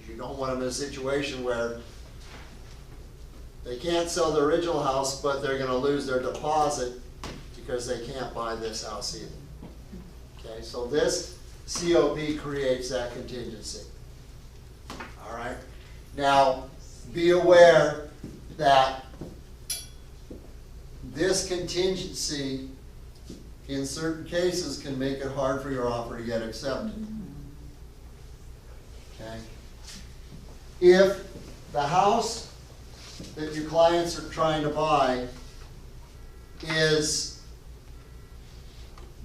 You don't want them in a situation where they can't sell the original house, but they're going to lose their deposit because they can't buy this house either. Okay, so this COP creates that contingency. All right. Now, be aware that this contingency, in certain cases, can make it hard for your offer to get accepted. Okay. If the house that your clients are trying to buy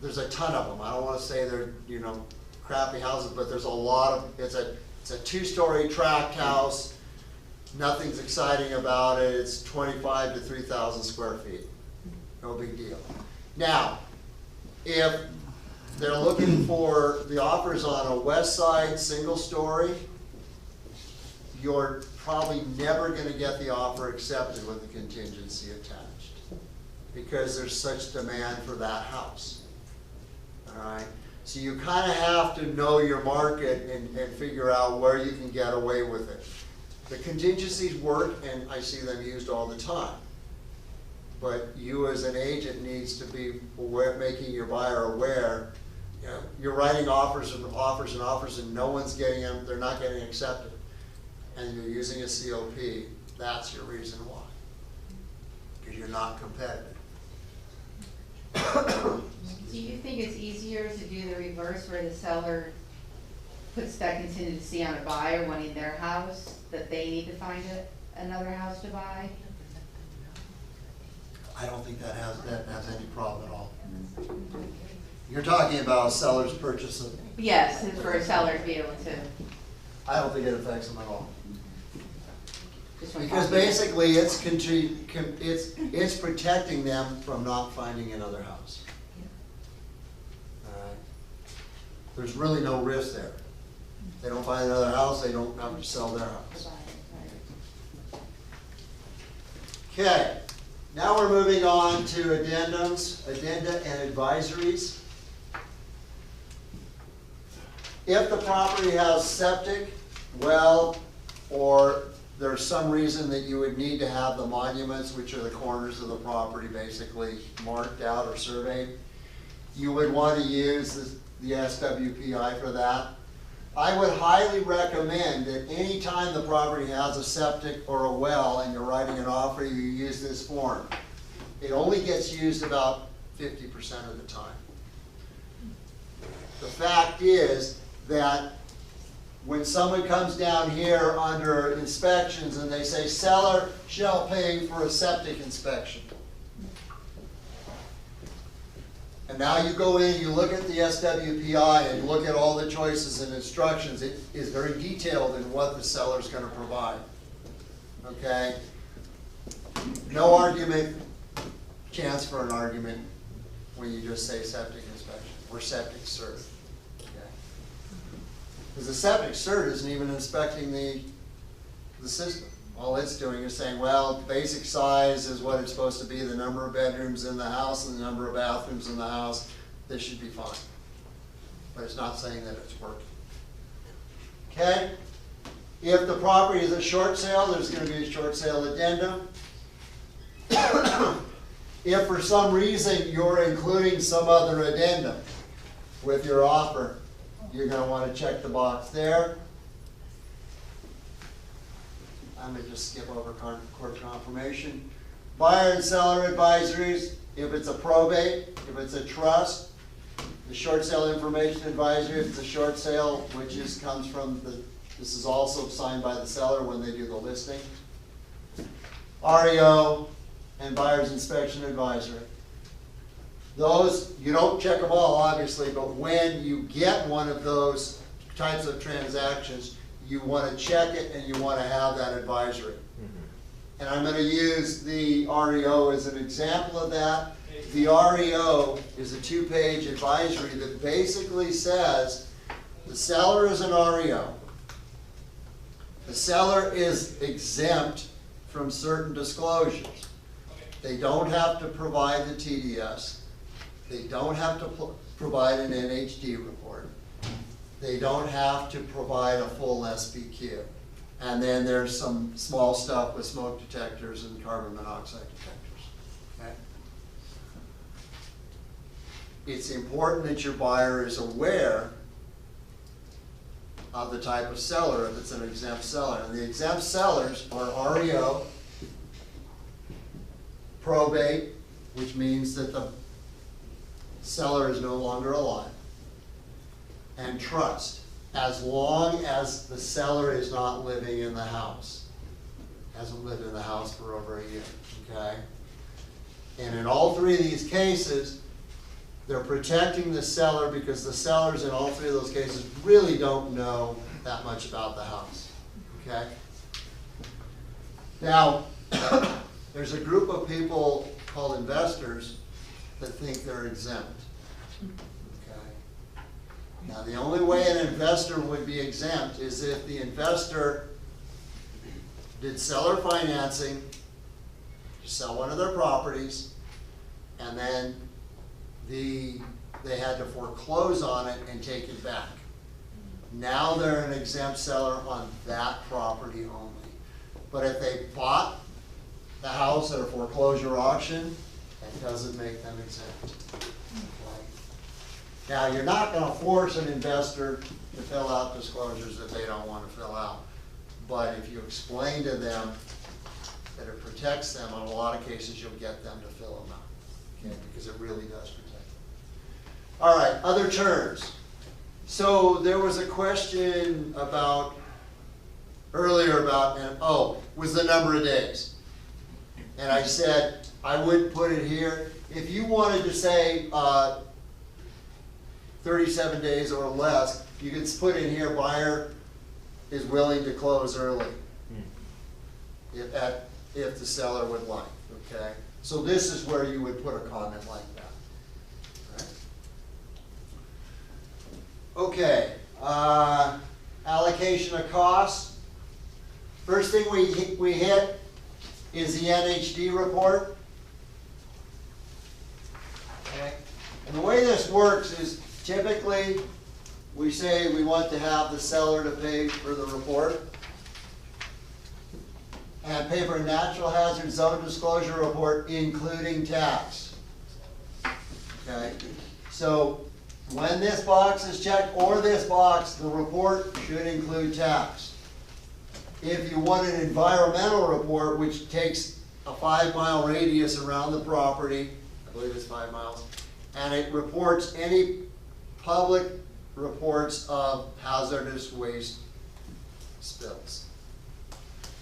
there's a ton of them. I don't want to say they're, crappy houses, but there's a lot of, it's a 2-story tract house. Nothing's exciting about it. It's 25 to 3,000 square feet. No big deal. Now, if they're looking for the offers on a west side, single story, you're probably never gonna get the offer accepted with the contingency attached, because there's such demand for that house. All right, so you kinda have to know your market and figure out where you can get away with it. The contingencies work, and I see them used all the time. But you as an agent needs to be aware, making your buyer aware, you know, you're writing offers and offers and offers and no one's getting them, they're not getting accepted. And you're using a COP, that's your reason why. Because you're not competitive. Do you think it's easier to do the reverse where the seller puts that contingency on a buyer wanting their house, that they need to find another house to buy? I don't think that has any problem at all. You're talking about a seller's purchase of, Yes, it's for a seller to be able to. I don't think it affects them at all. Just when Because talking- basically it's protecting them from not finding another house. All right. There's really no risk there. They don't find another house, they don't have to sell their house. Okay, now we're moving on to addendums, addenda and advisories. If the property has septic, well, or there's some reason that you would need to have the monuments, which are the corners of the property, basically marked out or surveyed, you would want to use the SWPI for that. I would highly recommend that any time the property has a septic or a well and you're writing an offer, you use this form. It only gets used about 50% of the time. The fact is that when someone comes down here under inspections and they say, seller shall pay for a septic inspection. And now you go in, you look at the SWPI and look at all the choices and instructions. It is very detailed in what the seller's going to provide. Okay? No argument, chance for an argument when you just say septic inspection or septic cert. Because the septic cert isn't even inspecting the system. All it's doing is saying, well, basic size is what it's supposed to be, the number of bedrooms in the house and the number of bathrooms in the house, this should be fine. But it's not saying that it's working. Okay? If the property is a short sale, there's going to be a short sale addendum. If for some reason you're including some other addendum with your offer, you're going to want to check the box there. I'm going to just skip over court confirmation. Buyer and seller advisories, if it's a probate, if it's a trust, the short sale information advisory, if it's a short sale, which comes from this is also signed by the seller when they do the listing. REO and buyer's inspection advisory. Those, you don't check them all, obviously, but when you get one of those types of transactions, you want to check it and you want to have that advisory. And I'm going to use the REO as an example of that. The REO is a 2-page advisory that basically says the seller is an REO. The seller is exempt from certain disclosures. They don't have to provide the TDS. They don't have to provide an NHD report. They don't have to provide a full SPQ. And then there's some small stuff with smoke detectors and carbon monoxide detectors. Okay? It's important that your buyer is aware of the type of seller if it's an exempt seller. And the exempt sellers are REO, probate, which means that the seller is no longer alive, and trust, as long as the seller is not living in the house, hasn't lived in the house for over a year, okay? And in all three of these cases, they're protecting the seller because the sellers in all three of those cases really don't know that much about the house, okay? Now, there's a group of people called investors that think they're exempt. Okay. Now, the only way an investor would be exempt is if the investor did seller financing to sell one of their properties, and then they had to foreclose on it and take it back. Now they're an exempt seller on that property only. But if they bought the house at a foreclosure auction, that doesn't make them exempt. Okay. Now, you're not gonna force an investor to fill out disclosures that they don't wanna fill out. But if you explain to them that it protects them, in a lot of cases, you'll get them to fill them out. Okay, because it really does protect them. All right, other terms. So there was a question about, earlier about, was the number of days. And I said, I wouldn't put it here. If you wanted to say 37 days or less, you could put in here, buyer is willing to close early. If the seller would like, okay? So this is where you would put a comment like that. All right. Okay, allocation of costs. First thing we hit is the NHD report. Okay. And the way this works is typically we say we want to have the seller to pay for the report and pay for a natural hazard zone disclosure report, including tax. Okay, so when this box is checked, or this box, the report should include tax. If you want an environmental report, which takes a 5-mile radius around the property, I believe it's 5 miles, and it reports any public reports of hazardous waste spills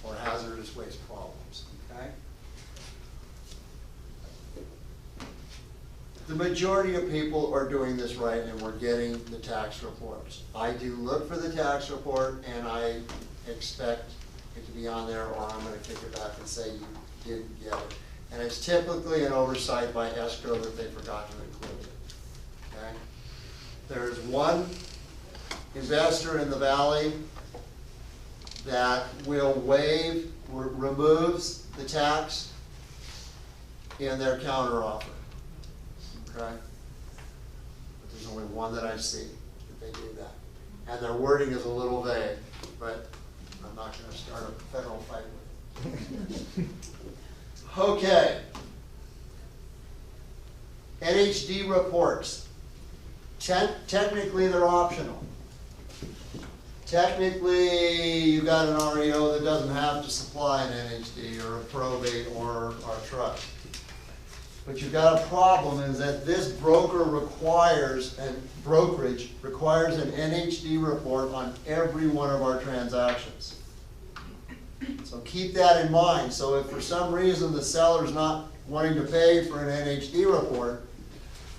or hazardous waste problems, okay? The majority of people are doing this right, and we're getting the tax reports. I do look for the tax report, and I expect it to be on there, or I'm gonna kick it back and say you didn't get it. And it's typically an oversight by escrow that they forgot to include it, okay? There's one investor in the valley that will waive, removes the tax in their counteroffer, okay? But there's only one that I see that they do that. And their wording is a little vague, but I'm not gonna start a federal fight with it. Okay. NHD reports. Technically, they're optional. Technically, you got an REO that doesn't have to supply an NHD or a probate or a trust. But you've got a problem is that this broker requires, and brokerage requires an NHD report on every one of our transactions. So keep that in mind. So if for some reason the seller's not wanting to pay for an NHD report,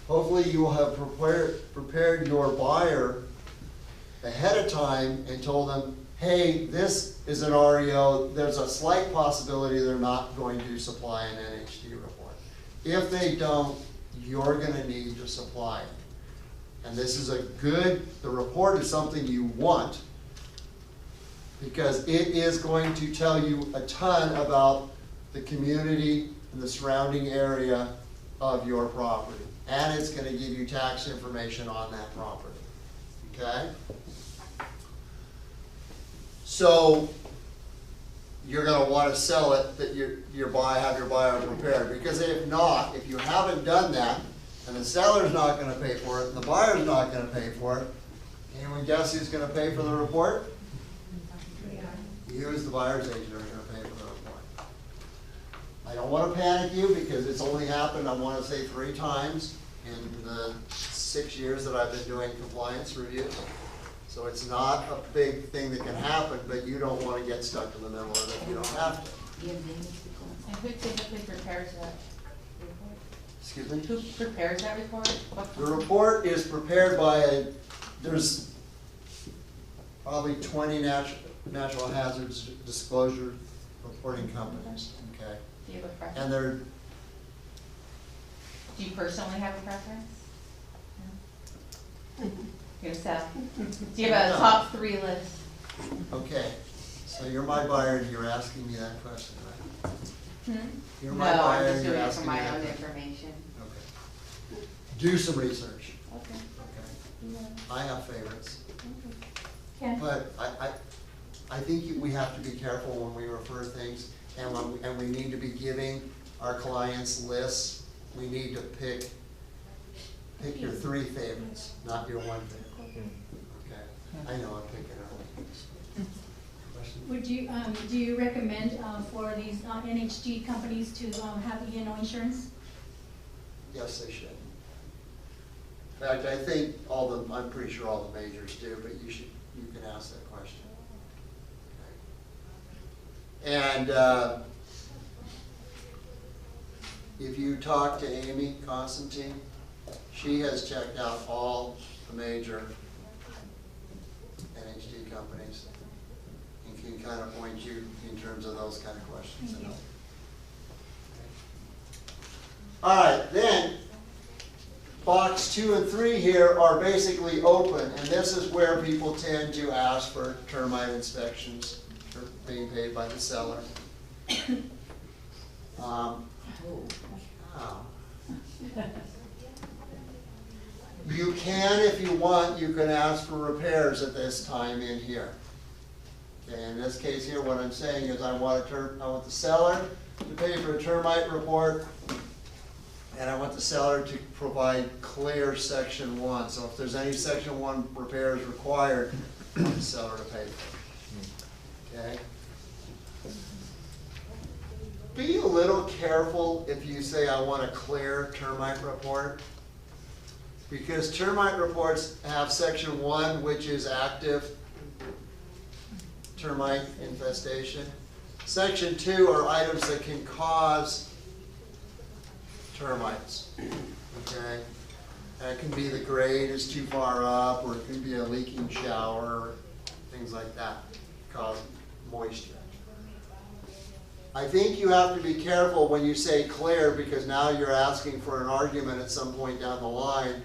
hopefully you will have prepared your buyer ahead of time and told them, hey, this is an REO, there's a slight possibility they're not going to supply an NHD report. If they don't, you're gonna need to supply it. And this is the report is something you want, because it is going to tell you a ton about the community and the surrounding area of your property. And it's gonna give you tax information on that property, okay? So, you're gonna wanna sell it, that have your buyer prepared, because if not, if you haven't done that, and the seller's not gonna pay for it, and the buyer's not gonna pay for it, anyone guess who's gonna pay for the report? You as the buyer's agent are gonna pay for the report. I don't wanna panic you, because it's only happened, I wanna say 3 times in the 6 years that I've been doing compliance reviews. So it's not a big thing that can happen, but you don't wanna get stuck in the middle of it if you don't have to. And who typically prepares that report? Excuse me? Who prepares that report? What The report is prepared by there's probably 20 natural hazards disclosure reporting companies, okay? Do you have a preference? And they're, Do you personally have a preference? No? You're gonna sell. Do you have a top 3 list? Okay, so you're my buyer and you're asking me that question, right? You're No, my I'm buyer just and you're doing it for asking me my that own question. information. Okay. Do some research, Okay. okay? I have favorites, Ken? but I think we have to be careful when we refer things, and we need to be giving our clients lists. We need to pick your 3 favorites, not your 1 favorite. Okay, I know I'm picking on. Question? Would you, do you recommend, for these, NHG companies to, have E&O insurance? Yes, they should. In fact, I think I'm pretty sure all the majors do, but you can ask that question. Okay. And, if you talk to Amy Constantine, she has checked out all the major NHD companies and can kind of point you in terms of those kind of questions. Thank you. All right, then, box 2 and 3 here are basically open, and this is where people tend to ask for termite inspections for being paid by the seller. Wow. You can, if you want, you can ask for repairs at this time in here. Okay, in this case here, what I'm saying is I want the seller to pay for a termite report, and I want the seller to provide clear section 1. So if there's any section 1 repairs required, I want the seller to pay for it. Okay? Be a little careful if you say, I want a clear termite report, because termite reports have section 1, which is active termite infestation. Section 2 are items that can cause termites, okay? And it can be the grade is too far up, or it can be a leaking shower, things like that, cause moisture. I think you have to be careful when you say clear, because now you're asking for an argument at some point down the line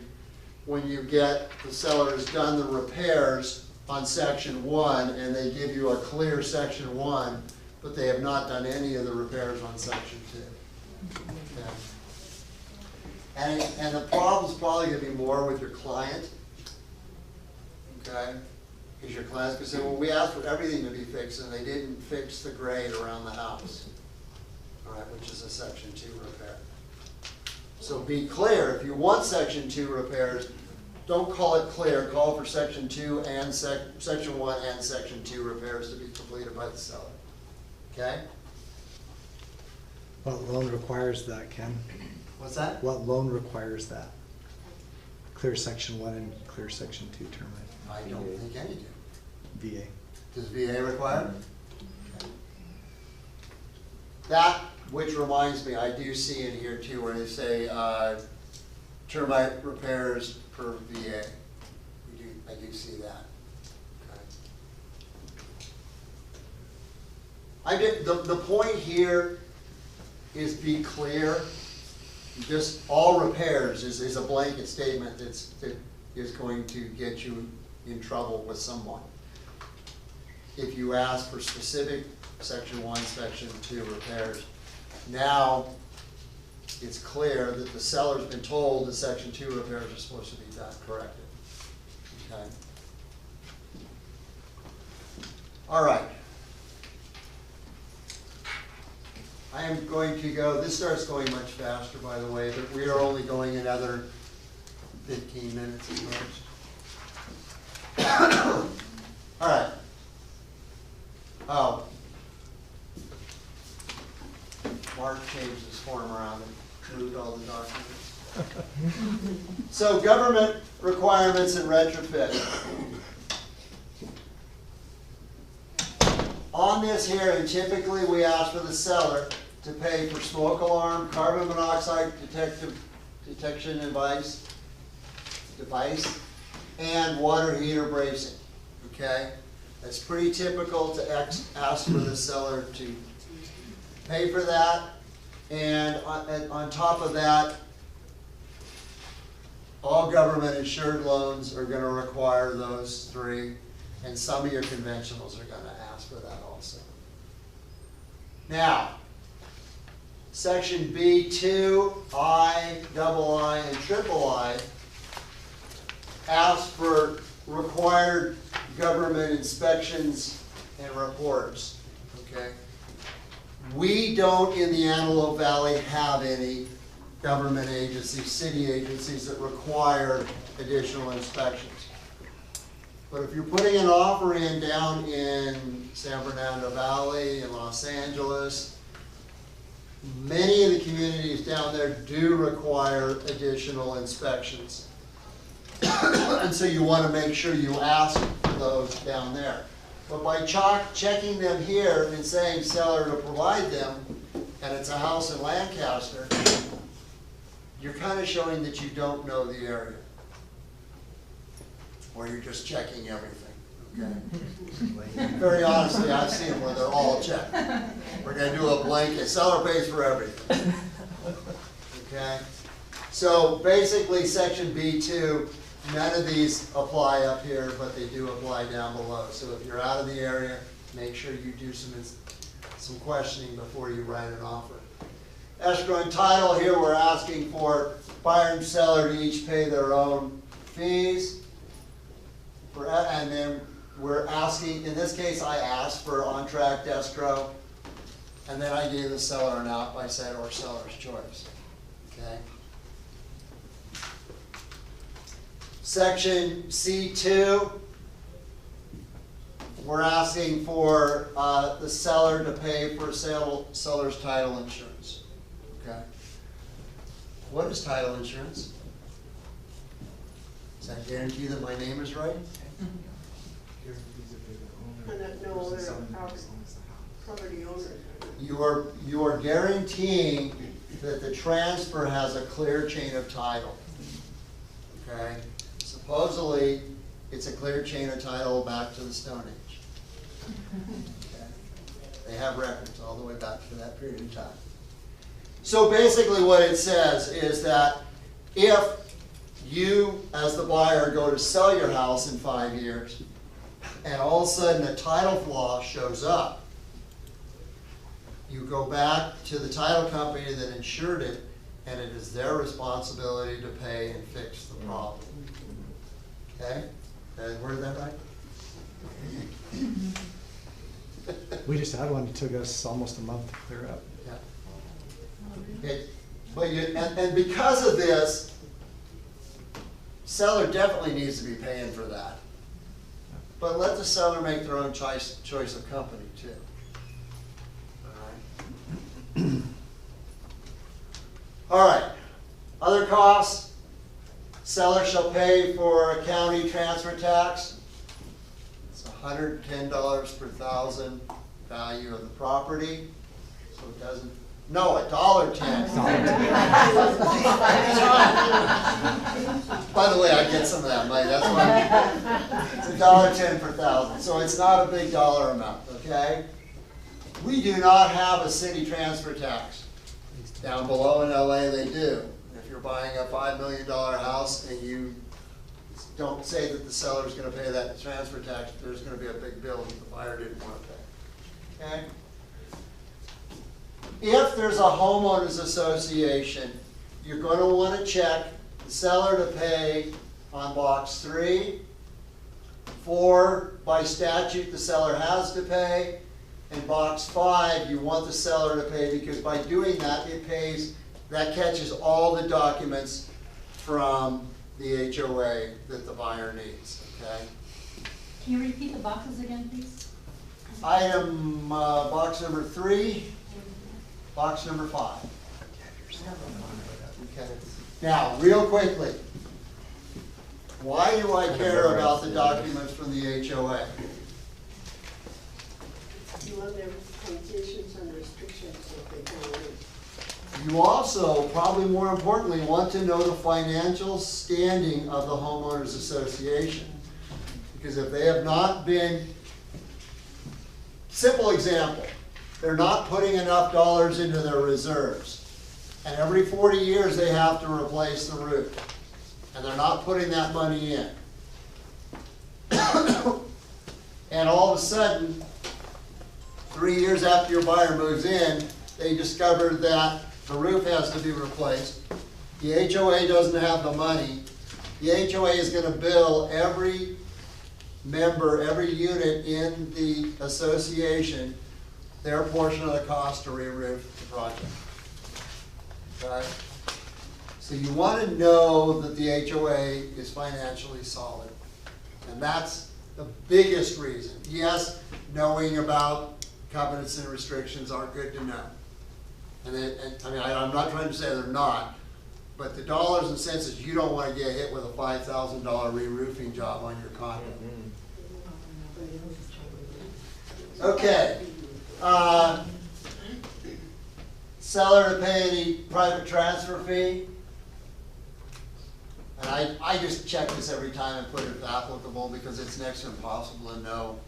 when you get the seller has done the repairs on section 1 and they give you a clear section 1, but they have not done any of the repairs on section 2. Okay. And the problem's probably going to be more with your client, okay? Because your client's going to say, well, we asked for everything to be fixed and they didn't fix the grade around the house, all right, which is a section 2 repair. So be clear, if you want section 2 repairs, don't call it clear, call for section 2 and section 1 and section 2 repairs to be completed by the seller, okay? What loan requires that, Ken? What's that? What loan requires that? Clear section 1 and clear section 2 termite? I don't think any do. VA. Does VA require? Okay. That, which reminds me, I do see in here too, where they say termite repairs per VA. I do see that. Okay. The point here is be clear. Just all repairs is a blanket statement that is going to get you in trouble with someone. If you ask for specific section 1, section 2 repairs, now it's clear that the seller's been told that section 2 repairs are supposed to be done, corrected. Okay. All right. I am going to go, this starts going much faster, by the way, but we are only going another 15 minutes at most. All right. Oh. Mark changed his form around and moved all the documents. So government requirements and retrofit. On this hearing, typically we ask for the seller to pay for smoke alarm, carbon monoxide detection device, and water heater bracing, okay? It's pretty typical to ask for the seller to pay for that, and on top of that, all government insured loans are gonna require those three, and some of your conventionals are gonna ask for that also. Now, section B2, I, double I, and triple I asks for required government inspections and reports, okay? We don't in the Antelope Valley have any government agencies, city agencies that require additional inspections. But if you're putting an offer in down in San Fernando Valley, in Los Angeles, many of the communities down there do require additional inspections. And so you want to make sure you ask for those down there. But by checking them here and saying seller to provide them, and it's a house in Lancaster, you're kind of showing that you don't know the area. Or you're just checking everything, okay? Very honestly, I've seen them where they're all checked. We're gonna do a blanket, seller pays for everything. Okay? So basically, section B2, none of these apply up here, but they do apply down below. So if you're out of the area, make sure you do some questioning before you write an offer. Escrow and title, here we're asking for buyer and seller to each pay their own fees. And then we're asking, in this case, I asked for on-tract escrow, and then I gave the seller an out by said or seller's choice, okay? Section C2, we're asking for the seller to pay for seller's title insurance, okay? What is title insurance? Does that guarantee that my name is right? Property owner. You are guaranteeing that the transfer has a clear chain of title, okay? Supposedly, it's a clear chain of title back to the Stone Age. Okay. They have records all the way back to that period of time. So basically what it says is that if you, as the buyer, go to sell your house in 5 years, and all of a sudden a title flaw shows up, you go back to the title company that insured it, and it is their responsibility to pay and fix the problem. Okay? Did I word that right? We just had one, it took us almost a month to clear up. Yeah. Okay. But and because of this, seller definitely needs to be paying for that. But let the seller make their own choice of company too. All right. All right. Other costs. Seller shall pay for a county transfer tax. It's $110 per thousand value of the property. So it doesn't. No, $1.10. By the way, I get some of that money. That's why it's $1.10 per thousand. So it's not a big dollar amount, okay? We do not have a city transfer tax. Down below in LA, they do. If you're buying a $5 million house and you don't say that the seller is going to pay that transfer tax, there's going to be a big bill that the buyer didn't want to pay. Okay? If there's a homeowners association, you're going to want to check the seller to pay on box 3. 4, by statute, the seller has to pay. And box 5, you want the seller to pay because by doing that, it pays, that catches all the documents from the HOA that the buyer needs, okay? Can you repeat the boxes again, please? Item, box number 3, box number 5. Okay. Now, real quickly, why do I care about the documents from the HOA? You want their conditions and restrictions that they can read. You also, probably more importantly, want to know the financial standing of the homeowners association. Because if they have not been, simple example, they're not putting enough dollars into their reserves. And every 40 years they have to replace the roof. and they're not putting that money in. And all of a sudden, 3 years after your buyer moves in, they discovered that the roof has to be replaced. The HOA doesn't have the money. The HOA is gonna bill every member, every unit in the association, their portion of the cost to re-roof the project. Okay? So you wanna know that the HOA is financially solid. And that's the biggest reason. Yes, knowing about covenants and restrictions are good to know. I'm not trying to say they're not, but the dollars and cents is you don't wanna get hit with a $5,000 re-roofing job on your condo. Okay. Seller to pay any private transfer fee. And I just check this every time and put it if applicable, because it's next to impossible to know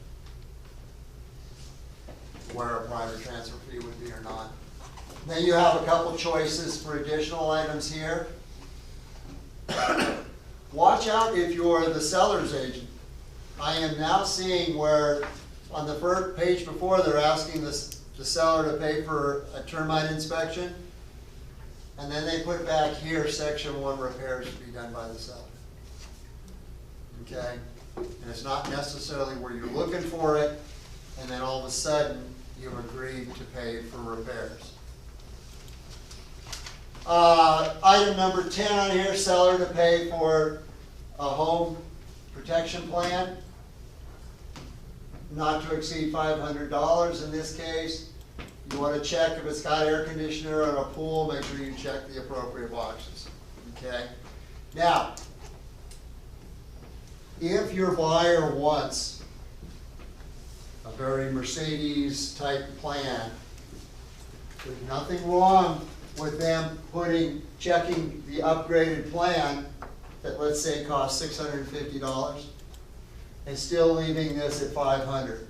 where a private transfer fee would be or not. Then you have a couple choices for additional items here. Watch out if you're the seller's agent. I am now seeing where on the first page before they're asking the seller to pay for a termite inspection. And then they put back here, section 1 repairs to be done by the seller. Okay? And it's not necessarily where you're looking for it, and then all of a sudden, you've agreed to pay for repairs. Item number 10 on here, seller to pay for a home protection plan. Not to exceed $500 in this case. You want to check if it's got air conditioner and a pool, make sure you check the appropriate boxes. Okay? Now, if your buyer wants a very Mercedes type plan, there's nothing wrong with them checking the upgraded plan that, let's say, costs $650 and still leaving this at $500.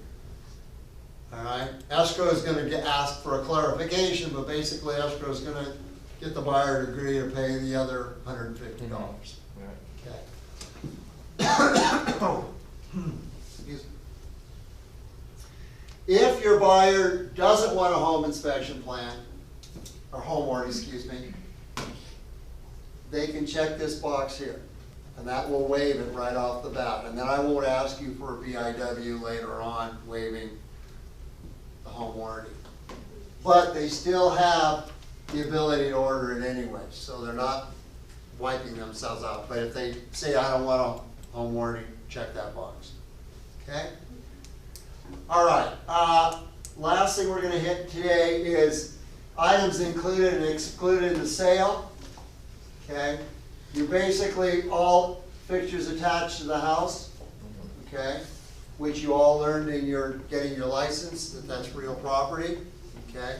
All right, escrow is going to get asked for a clarification, but basically escrow is going to get the buyer to agree to pay the other $150. Okay. Excuse me. If your buyer doesn't want a home inspection plan, or home warranty, excuse me, they can check this box here, and that will waive it right off the bat. And then I won't ask you for a BIW later on waiving the home warranty. But they still have the ability to order it anyway, so they're not wiping themselves out. But if they say, I don't want a home warranty, check that box. Okay? All right. Last thing we're going to hit today is items included and excluded in the sale. Okay? You're basically all fixtures attached to the house. Okay? Which you all learned in your getting your license, that that's real property, okay?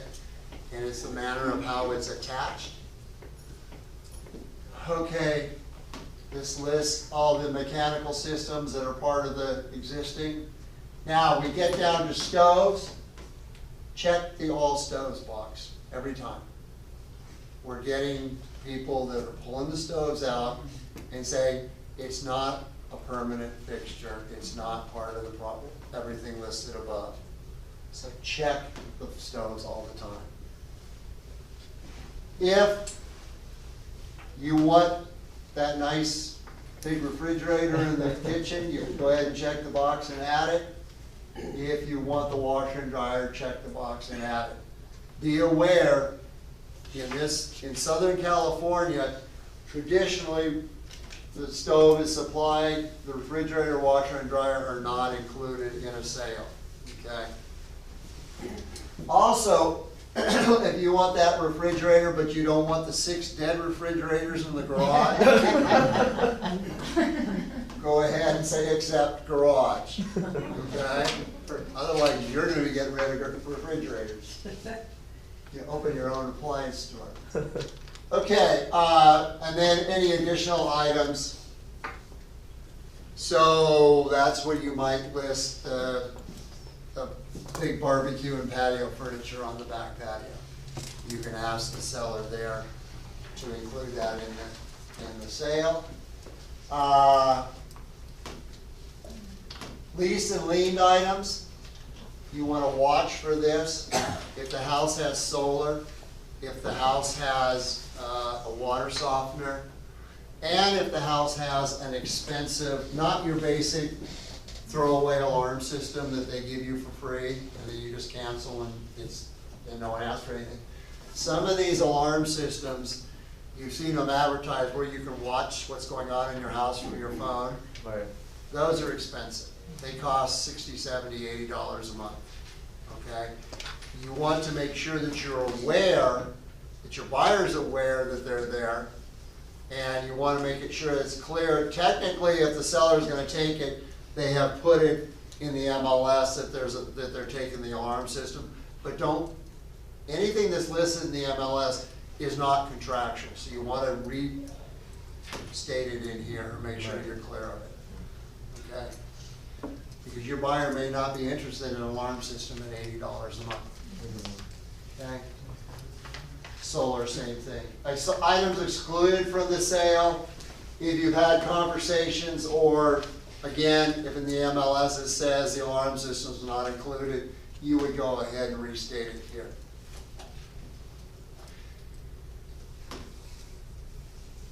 And it's the manner of how it's attached. Okay, this lists all the mechanical systems that are part of the existing. Now, we get down to stoves, check the all stoves box every time. We're getting people that are pulling the stoves out and say, it's not a permanent fixture, it's not part of the problem, everything listed above. So check the stoves all the time. If you want that nice big refrigerator in the kitchen, you can go ahead and check the box and add it. If you want the washer and dryer, check the box and add it. Be aware, in Southern California, traditionally, the stove is supplied, the refrigerator, washer, and dryer are not included in a sale, okay? Also, if you want that refrigerator, but you don't want the 6 dead refrigerators in the garage, go ahead and say accept garage, okay? Otherwise, you're gonna be getting rid of refrigerators. You open your own appliance store. Okay, and then any additional items. So that's where you might list the big barbecue and patio furniture on the back patio. You can ask the seller there to include that in the sale. Leased and liened items, you wanna watch for this. If the house has solar, if the house has a water softener, and if the house has an expensive, not your basic throwaway alarm system that they give you for free, and then you just cancel and no one asks for anything. Some of these alarm systems, you've seen them advertised where you can watch what's going on in your house from your phone. Right. Those are expensive. They cost $60, $70, $80 a month, okay? You want to make sure that you're aware, that your buyer's aware that they're there, and you want to make it sure it's clear. Technically, if the seller's going to take it, they have put it in the MLS that they're taking the alarm system, but don't, anything that's listed in the MLS is not contractual, so you want to restate it in here and make sure you're clear of it, okay? Because your buyer may not be interested in an alarm system at $80 a month, okay? Solar, same thing. Items excluded from the sale, if you've had conversations, or again, if in the MLS it says the alarm system's not included, you would go ahead and restate it here.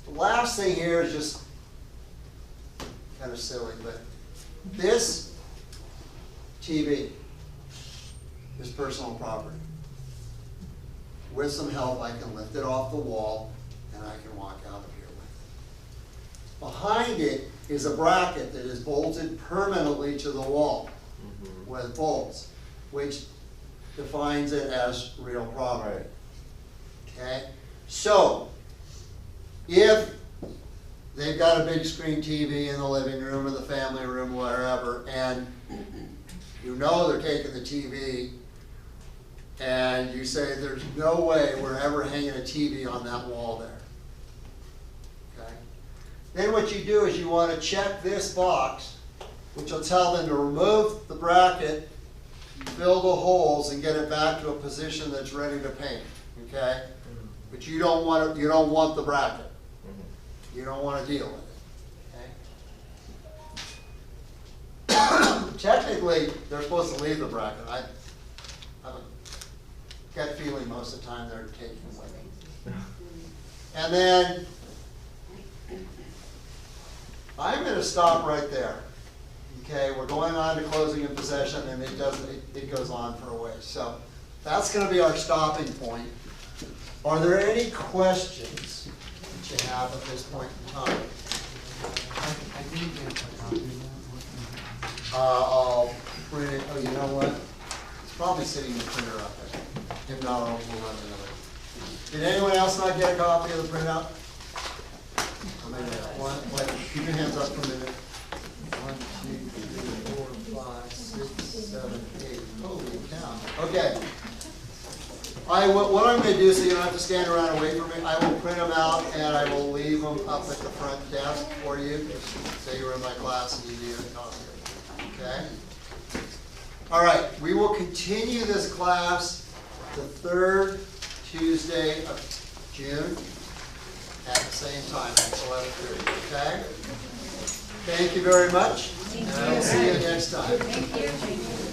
The last thing here is just kind of silly, but this TV is personal property. With some help, I can lift it off the wall and I can walk out of here with it. Behind it is a bracket that is bolted permanently to the wall with bolts, which defines it as real property. Okay? So, if they've got a big screen TV in the living room or the family room, wherever, and you know they're taking the TV, and you say there's no way we're ever hanging a TV on that wall there. Okay? Then what you do is you want to check this box, which will tell them to remove the bracket, fill the holes, and get it back to a position that's ready to paint. Okay? But you don't want the bracket. You don't want to deal with it. Okay? Technically, they're supposed to leave the bracket. I have a gut feeling most of the time they're taking with them. And then I'm going to stop right there. Okay, we're going on to closing and possession, and it goes on for a ways. So that's going to be our stopping point. Are there any questions that you have at this point in time? I didn't get a copy of that. I'll print it. Oh, you know what? It's probably sitting in the printer up there. If not, we'll run another. Did anyone else not get a copy of the printout? Keep your hands up for a minute. 1, 2, 3, 4, 5, 6, 7, 8. Holy cow. Okay. What I'm going to do, so you don't have to stand around and wait for me, I will print them out and I will leave them up at the front desk for you. Just say you were in my class and you need a copy. Okay? All right. We will continue this class the third Tuesday of June at the same time, at 11:30. Okay? Thank you very much. And I will see you next time. Thank you.